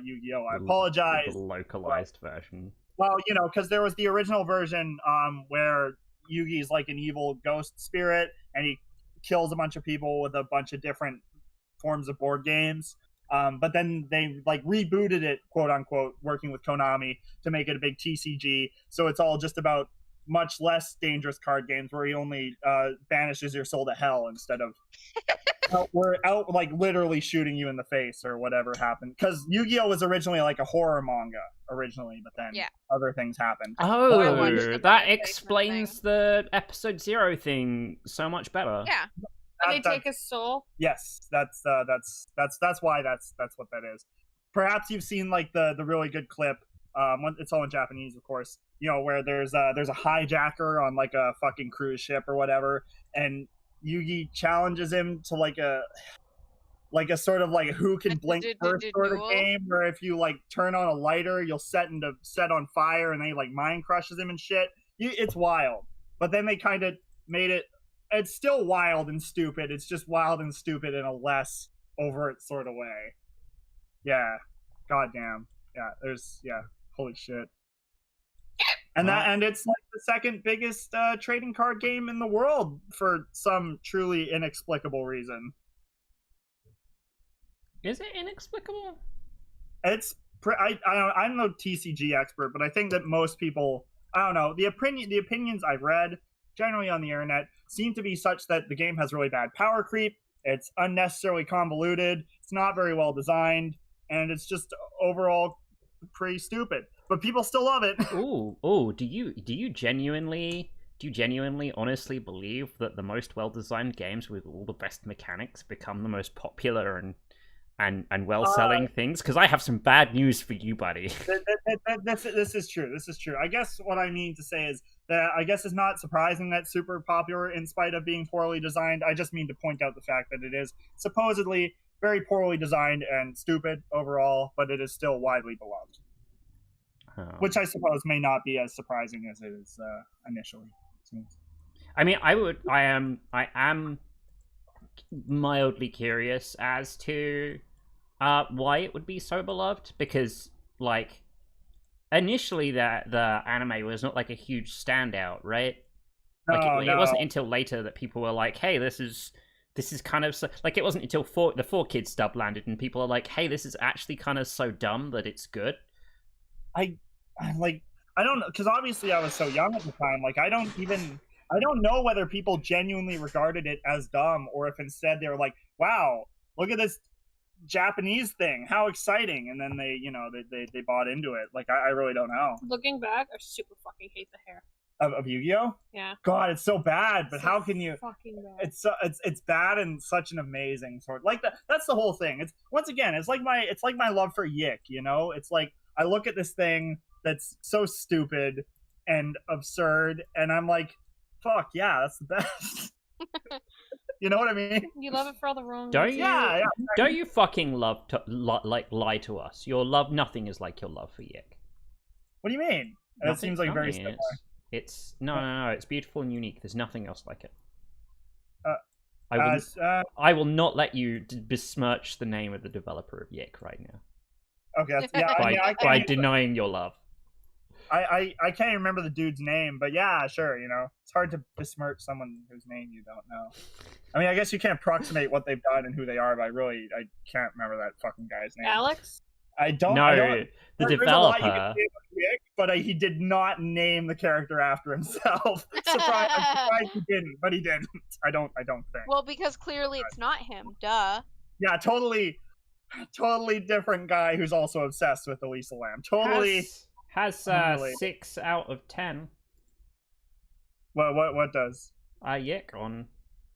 Yu-Gi-Oh. I apologize. The localized version. Well, because there was the original version where Yugi's like an evil ghost spirit, and he kills a bunch of people with a bunch of different forms of board games. But then they like rebooted it, quote unquote, working with Konami to make it a big TCG. So it's all just about much less dangerous card games where he only banishes your soul to hell instead of we're out like literally shooting you in the face or whatever happened. Because Yu-Gi-Oh was originally like a horror manga originally, but then other things happened. Oh, that explains the episode 0 thing so much better. Yeah. They take his soul. Yes, that's why that's what that is. Perhaps you've seen like the really good clip. It's all in Japanese, of course. Where there's a hijacker on like a fucking cruise ship or whatever, and Yugi challenges him to like a sort of like who can blink first sort of game, where if you like turn on a lighter, you'll set on fire, and then he like mind crushes him and shit. It's wild. But then they kind of made it. It's still wild and stupid. It's just wild and stupid in a less overt sort of way. Yeah. Goddamn. Yeah. Holy shit. And it's like the second biggest trading card game in the world for some truly inexplicable reason. Is it inexplicable? I'm no TCG expert, but I think that most people, I don't know, the opinions I've read generally on the internet seem to be such that the game has really bad power creep. It's unnecessarily convoluted. It's not very well designed, and it's just overall pretty stupid. But people still love it. Ooh! Do you genuinely honestly believe that the most well-designed games with all the best mechanics become the most popular and well-selling things? Because I have some bad news for you, buddy. This is true. I guess what I mean to say is that I guess it's not surprising that it's super popular in spite of being poorly designed. I just mean to point out the fact that it is supposedly very poorly designed and stupid overall, but it is still widely beloved. Which I suppose may not be as surprising as it is initially. I mean, I am mildly curious as to why it would be so beloved, because like initially the anime was not like a huge standout, right? Like it wasn't until later that people were like, hey, this is kind of like, it wasn't until the 4Kids dub landed and people are like, hey, this is actually kind of so dumb that it's good. I don't know, because obviously I was so young at the time. Like I don't know whether people genuinely regarded it as dumb, or if instead they were like, wow, look at this Japanese thing, how exciting, and then they bought into it. Like I really don't know. Looking back, I super fucking hate the hair. of Yu-Gi-Oh? Yeah. God, it's so bad. But So how can you? Fucking bad. It's bad and such an amazing sort. Like that's the whole thing. It's once again, it's like my love for Yick. You know, it's like I look at this thing that's so stupid and absurd, and I'm like, fuck yeah, that's the best. You know what I mean? You love it for all the wrong Don't reasons. you? Yeah. Don't you fucking love to lie to us? Your love, nothing is like your love for Yick. What do you mean? It seems like very similar. It's no. It's beautiful and unique. There's nothing else like it. I will not let you besmirch the name of the developer of Yick right now. Okay. Yeah. By denying your love. I can't even remember the dude's name, but yeah, sure. You know, it's hard to besmirch someone whose name you don't know. I mean, I guess you can't approximate what they've done and who they are, but I can't remember that fucking guy's name. Alex? I don't. The developer. But he did not name the character after himself. I'm surprised he didn't, but he didn't. I don't think. Well, because clearly it's not him. Duh. Yeah, totally different guy who's also obsessed with Elisa Lam. Totally has 6 out of 10. What does? Yick on.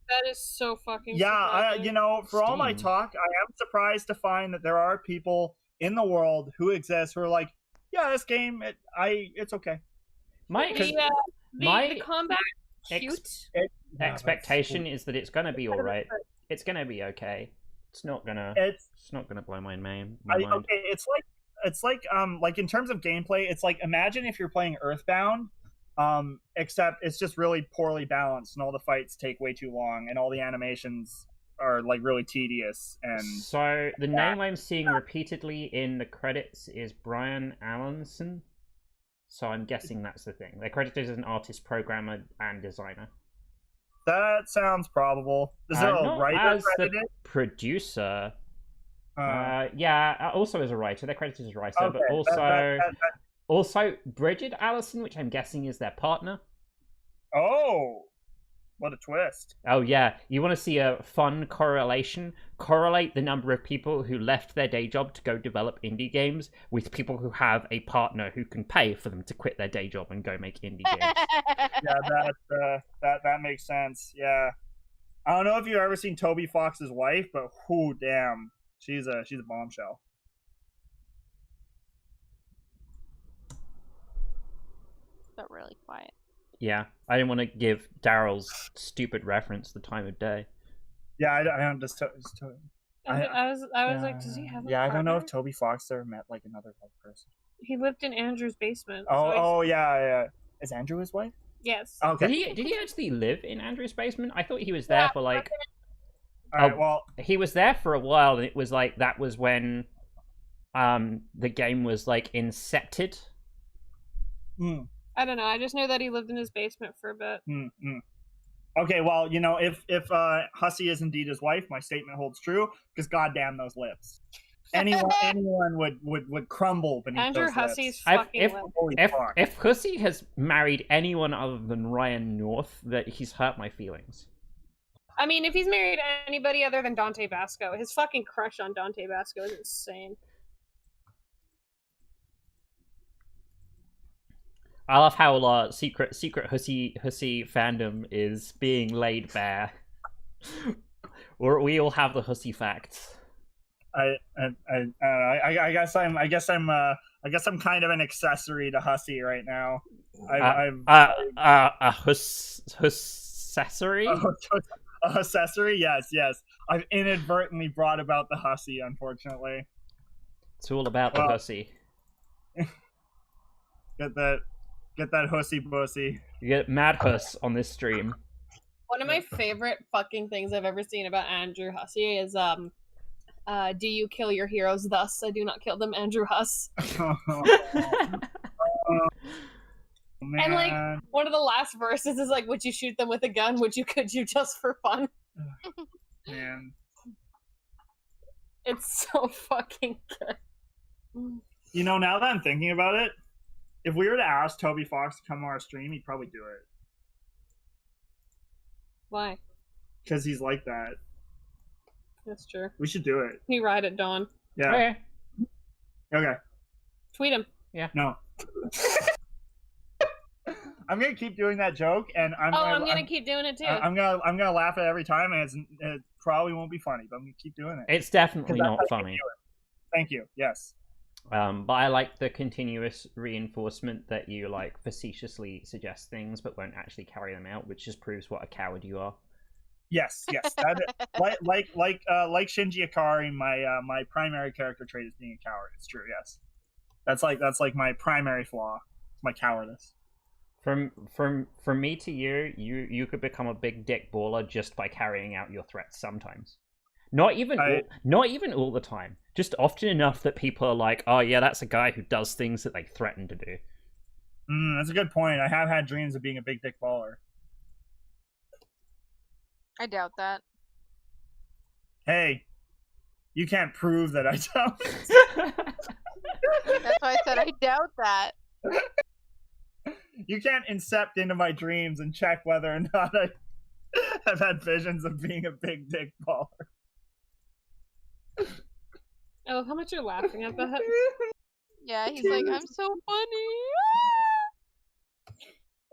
That is so fucking. Yeah, you know, for all my Steam. talk, I am surprised to find that there are people in the world who exist who are like, yeah, this game, it's okay. The combat cute. Expectation is that it's gonna be all right. It's gonna be okay. It's not gonna blow my mind. Okay, it's like in terms of gameplay, it's like imagine if you're playing Earthbound, except it's just really poorly balanced and all the fights take way too long and all the animations are like really tedious. And so the name I'm seeing repeatedly in the credits is Brian Allenson. So I'm guessing that's the thing. They're credited as an artist, programmer, and designer. That sounds probable. Is there a writer as credited? The producer. Yeah, also as a writer. They're credited as a writer, okay, but also Bridget Allison, which I'm guessing is their partner. Oh, what a twist. Oh yeah, you want to see a fun correlation? Correlate the number of people who left their day job to go develop indie games with people who have a partner who can pay for them to quit their day job and go make indie games. Yeah, that makes sense. Yeah. I don't know if you've ever seen Toby Fox's wife, but whoo damn. She's a bombshell. Got really quiet. Yeah, I didn't want to give Daryl's stupid reference the time of day. Yeah, I don't just. I was like, does he have a Yeah, I don't know partner? if Toby Fox ever met like another person. He lived in Andrew's basement. Yeah. Is Andrew his wife? Yes. Okay. Did he actually live in Andrew's basement? I thought he was there for like. All right, well, he was there for a while, and it was like that was when, the game was like incepted. I don't know. I just know that he lived in his basement for a bit. Okay, well, you know, if Hussey is indeed his wife, my statement holds true. Because goddamn those lips, anyone would crumble beneath Andrew those Hussey's lips. fucking lips. If Hussey has married anyone other than Ryan North, that he's hurt my feelings. I mean, if he's married to anybody other than Dante Basco, his fucking crush on Dante Basco is insane. I love how secret Hussey fandom is being laid bare. We all have the Hussey facts. I guess I'm kind of an accessory to Hussey right now. A hussessory? A accessory? Yes. I've inadvertently brought about the Hussey, unfortunately. It's all about the Hussey. Get that Hussey bussy. You get mad Huss on this stream. One of my favorite fucking things I've ever seen about Andrew Hussey is do you kill your heroes thus? I do not kill them, Andrew Huss. Man. And like one of the last verses is like, would you shoot them with a gun? Could you just for fun? Man. It's so fucking good. You know, now that I'm thinking about it, if we were to ask Toby Fox to come on our stream, he'd probably do it. Why? Because he's like that. That's true. We should do it. He ride at dawn. Yeah. Okay. Tweet him. Yeah. No. I'm gonna keep doing that joke, and I'm gonna keep doing it too. I'm gonna laugh at it every time, and it probably won't be funny, but I'm gonna keep doing it. It's definitely not funny. Thank you. Yes. But I like the continuous reinforcement that you like facetiously suggest things but won't actually carry them out, which just proves what a coward you are. Yes. That like Shinji Ikari, my primary character trait is being a coward. It's true. Yes. That's like my primary flaw. It's my cowardice. From me to you could become a big dick baller just by carrying out your threats sometimes. Not even all the time. Just often enough that people are like, oh yeah, that's a guy who does things that they threaten to do. That's a good point. I have had dreams of being a big dick baller. I doubt that. Hey, you can't prove that I don't. That's why I said I doubt that. You can't incept into my dreams and check whether or not I have had visions of being a big dick baller. I love how much you're laughing at that. Yeah, he's like, I'm so funny.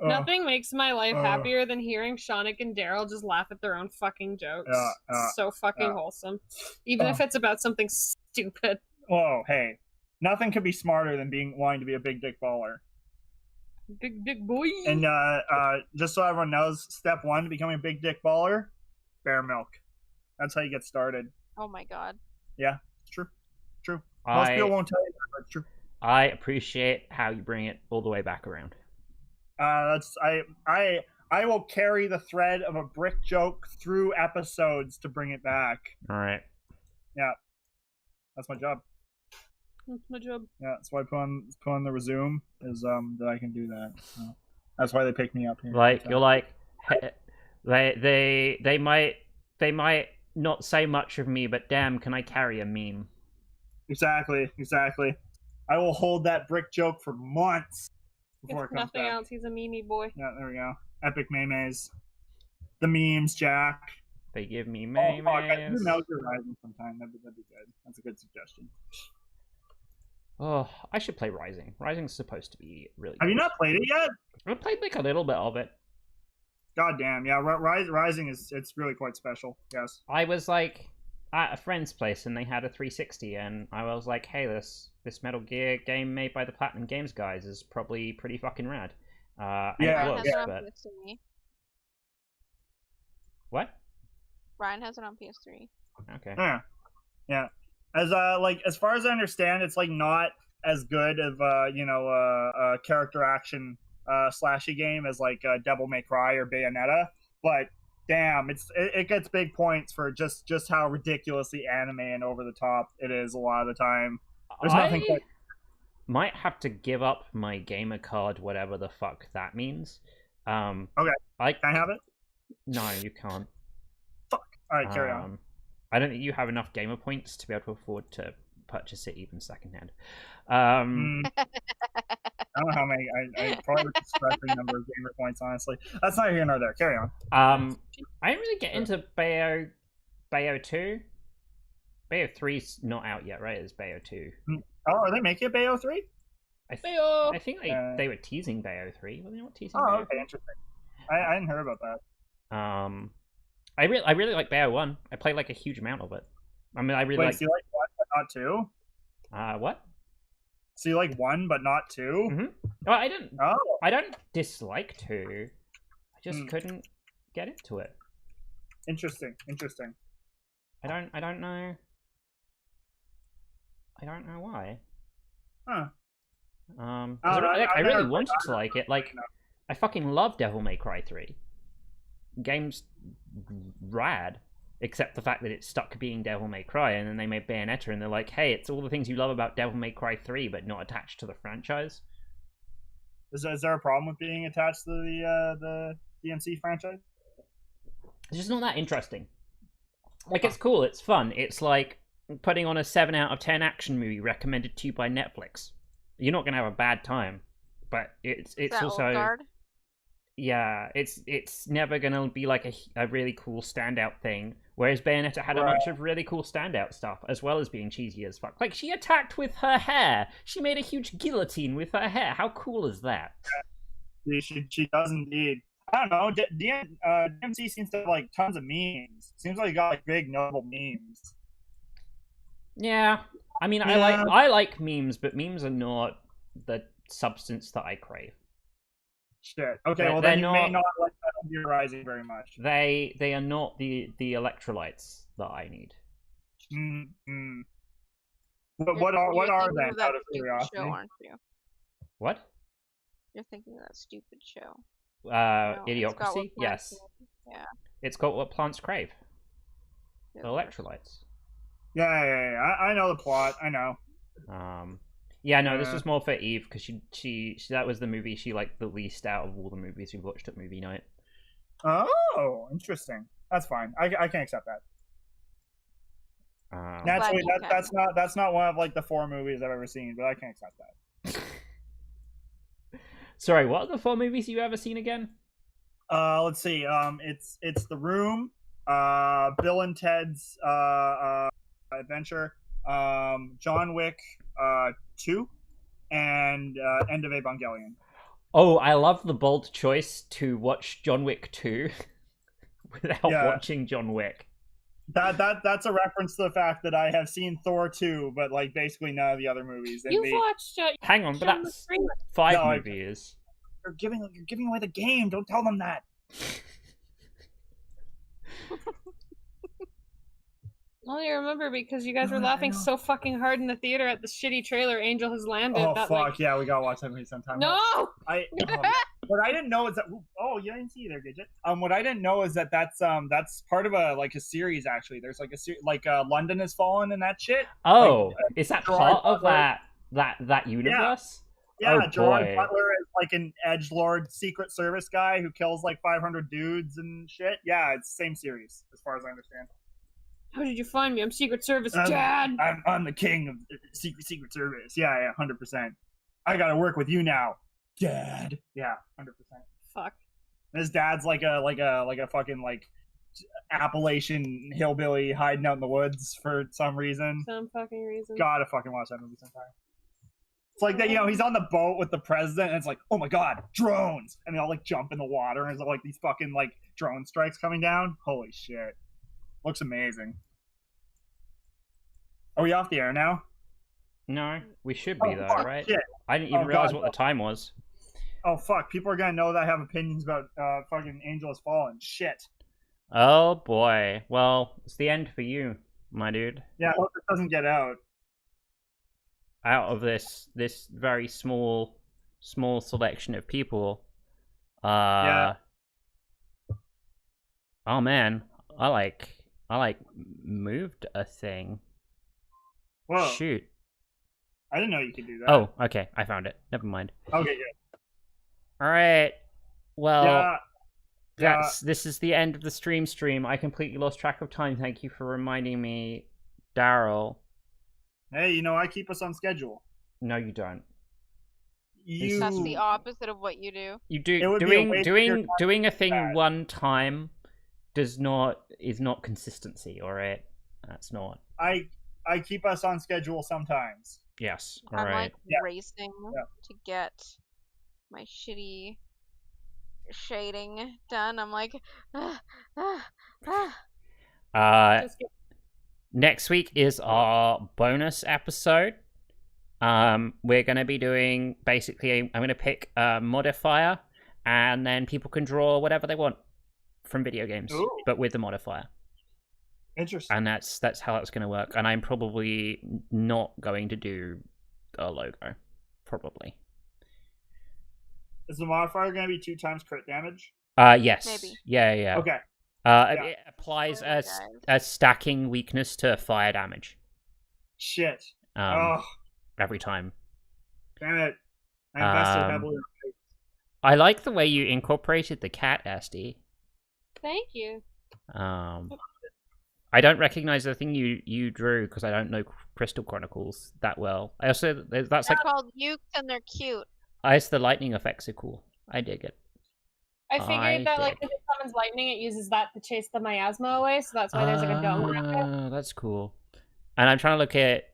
Nothing makes my life happier than hearing Shaunik and Daryl just laugh at their own fucking jokes. So fucking wholesome. Even if it's about something stupid. Whoa, hey. Nothing could be smarter than wanting to be a big dick baller. Big dick boy. And just so everyone knows, step 1 to becoming a big dick baller, bear milk. That's how you get started. Oh my god. Yeah, it's true. Most people won't tell you that, but it's true. I appreciate how you bring it all the way back around. I will carry the thread of a brick joke through episodes to bring it back. All right. Yeah, that's my job. That's my job. Yeah, that's why I put on the resume is that I can do that. So that's why they picked me up here. Like you're like, they might not say much of me, but damn, can I carry a meme? Exactly. I will hold that brick joke for months before if it comes nothing back. else, he's a meme boy. Yeah, there we go. Epic memes. The memes, Jack. They give me memes. Oh, fuck. I do Metal Gear Rising sometime. That'd be good. That's a good suggestion. Oh, I should play Rising. Rising's supposed to be really good. Have you not played it yet? I've played like a little bit of it. God damn, yeah. Rising it's really quite special. Yes. I was like at a friend's place and they had a 360, and I was like, hey, this Metal Gear game made by the Platinum Games guys is probably pretty fucking rad. Yeah, Ryan has it on but... PS3. What? Ryan has it on PS3. Okay. Yeah. As far as I understand, it's like not as good of a character action slashy game as like Devil May Cry or Bayonetta, but damn, it gets big points for just how ridiculously anime and over the top it is a lot of the time. There's nothing quite... might have to give up my gamer card, whatever the fuck that means. Okay. Can I have it? No, you can't. Fuck. All right, carry on. I don't think you have enough gamer points to be able to afford to purchase it even secondhand. I don't know how many. I probably would expressing number of gamer points. Honestly, that's not here nor there. Carry on. I didn't really get into Bayo 2. Bayo 3's not out yet, right? It's Bayo 2. Oh, are they making a Bayo 3? I think they were teasing Bayo 3. Were they not teasing? Oh, okay, interesting. I hadn't heard about that. I really like Bayo 1. I played like a huge amount of it. I mean, I really like. So you like 1 but not 2? What? So you like 1 but not 2? Mm-hmm. Well, I didn't. Oh. I don't dislike 2. I just couldn't get into it. Interesting. I don't know. I don't know why. Huh. I really wanted to like it. Like, I fucking love Devil May Cry 3. Game's rad, except the fact that it's stuck being Devil May Cry, and then they made Bayonetta, and they're like, hey, it's all the things you love about Devil May Cry 3, but not attached to the franchise. Is there a problem with being attached to the DMC franchise? It's just not that interesting. Like, it's cool, it's fun. It's like putting on a 7 out of 10 action movie recommended to you by Netflix. You're not going to have a bad time, but it's also... Yeah, it's never gonna be like a really cool standout thing. Whereas Bayonetta had a bunch of really cool standout stuff, as well as being cheesy as fuck. Like, she attacked with her hair. She made a huge guillotine with her hair. How cool is that? She does indeed. I don't know. DMC seems to have like tons of memes. Seems like he got like big notable memes. Yeah, I mean, Yeah. I like memes, but memes are not the substance that I crave. Shit. Okay, They're- well they're then you may not- not like Metal Gear Rising very much. They are not the electrolytes that I need. Mm-hmm. You're What are thinking they? of that Out of stupid curiosity. show, aren't you? What? You're thinking of that stupid show. No, Idiocracy? it's got what plants Yes. need. Yeah. It's got what plants crave. It The works. electrolytes. Yeah. I know the plot. I know. Yeah, no, this was more for Eve because she that was the movie she liked the least out of all the movies we watched at movie night. Oh, interesting. That's fine. I can accept that. Naturally, Glad you that's not one of like the 4 movies I've ever seen, but I can accept that. Sorry, what are the 4 movies you've ever seen again? Let's see. It's The Room, Bill and Ted's Adventure, John Wick 2, and End of Evangelion. Oh, I love the bold choice to watch John Wick 2 without watching John Wick. That's a reference to the fact that I have seen Thor 2, but like basically none of the other movies. And You've watched. Hang on, but John that's McClane. 5 movies. You're giving away the game. Don't tell them that. Well, you remember because you guys were laughing so fucking hard in the theater at the shitty trailer "Angel Has Landed." Oh that, fuck like... yeah, we gotta watch that movie sometime. No. What I didn't know is that you didn't see there, did you? What I didn't know is that that's part of a series actually. There's like London Has Fallen and that shit. Oh, is that Gerard part of Butler. that universe? Yeah, Oh, Gerard boy. Butler is like an edgelord Secret Service guy who kills like 500 dudes and shit. Yeah, it's the same series as far as I understand. How did you find me? I'm Secret Service, Dad. I'm the king of Secret Service. Yeah, 100%. I gotta work with you now, Dad. Yeah, 100%. Fuck. His dad's like a fucking like Appalachian hillbilly hiding out in the woods for some reason. Some fucking reason. Gotta fucking watch that movie sometime. It's like that, he's on the boat with the president, and it's like, oh my god, drones! And they all like jump in the water, and there's like these fucking like drone strikes coming down. Holy shit. Looks amazing. Are we off the air now? No, we should be though, fuck, right? shit. I didn't even realize God, what the time was. Oh fuck, people are gonna know that I have opinions about fucking Angel Has Fallen. Shit. Oh boy. Well, it's the end for you, my dude. Yeah, I hope it doesn't get out. Out of this very small selection of people. Yeah. Oh man, I like moved a thing. Whoa. Shoot. I didn't know you could do that. Oh, okay, I found it. Never mind. Okay, good. All right. Well, Yeah. this is the end of the stream. I completely lost track of time. Thank you for reminding me, Daryl. Hey, I keep us on schedule. No, you don't. That's the opposite of what you do. You do It would be a waste of your time doing a to do thing that. one time is not consistency. All right, that's not. I keep us on schedule sometimes. Yes. All I'm right. like racing to get my shitty shading done. I'm like, Just get... Next week is our bonus episode. We're gonna be doing basically. I'm gonna pick a modifier, and then people can draw whatever they want from video games, Ooh. but with the modifier. Interesting. And that's how it's gonna work. And I'm probably not going to do a logo. Probably. Is the modifier going to be 2 times crit damage? Yes. Maybe. Yeah. Okay. It applies Spoiler, a stacking weakness to fire damage. Shit. Um, every time. Damn it. I invested heavily. I like the way you incorporated the cat, SD. Thank you. I don't recognize the thing you drew because I don't know Crystal Chronicles that well. I also that's they're like called Ukes and they're cute. the lightning effects are cool. I dig it. I figured that like dig. if it summons lightning, it uses that to chase the miasma away, so that's why there's like a dome around it. Oh, that's cool. And I'm trying to look at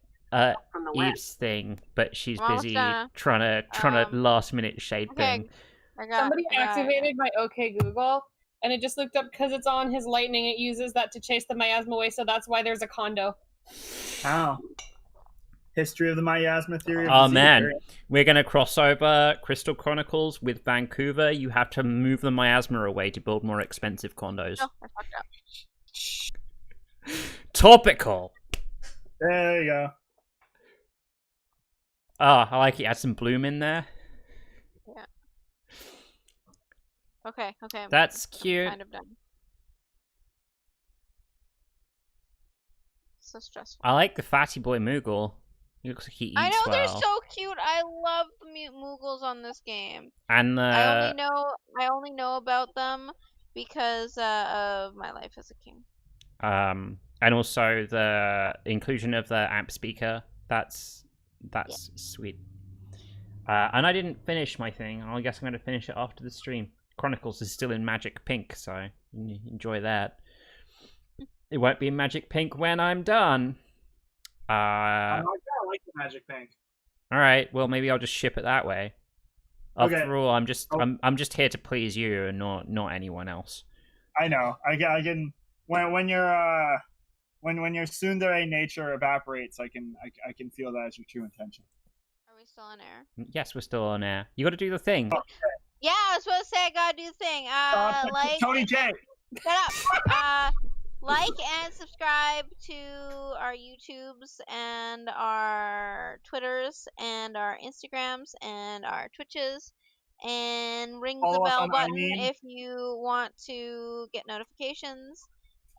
From the west. Eve's thing, but she's Well, busy it's, trying to last minute shade Okay, thing. Somebody activated my OK Google, and it just looked up because it's on his lightning. It uses that to chase the miasma away, so that's why there's a condo. Wow. History of the miasma theory. Oh man, we're gonna cross over Crystal Chronicles with Vancouver. You have to move the miasma away to build more expensive condos. Oh, I fucked up. Topical. There you go. Oh, I like it. Add some bloom in there. Yeah. Okay. That's I'm cute. kind of done. So stressful. I like the fatty boy Moogle. He looks like he eats I know well. they're so cute. I love the Moogles on this game. And I only know about them because of my life as a king. and also the inclusion of the amp speaker. That's sweet. And I didn't finish my thing. I guess I'm going to finish it after the stream. Chronicles is still in Magic Pink, so enjoy that. It won't be in Magic Pink when I'm done. I like the Magic Pink. All right. Well, maybe I'll just ship it that way. After all, I'm just here to please you and not anyone else. I know. I can when your tsundere nature evaporates, I can feel that as your true intention. Are we still on air? Yes, we're still on air. You got to do the thing. Oh, yeah, I was supposed to say I gotta do the thing. Like Tony J. Shut up. Like and subscribe to our YouTubes and our Twitters and our Instagrams and our Twitches, and ring the bell button if you want to get notifications.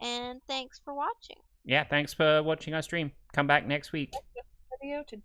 And thanks for watching. Yeah, thanks for watching our stream. Come back next week. Video to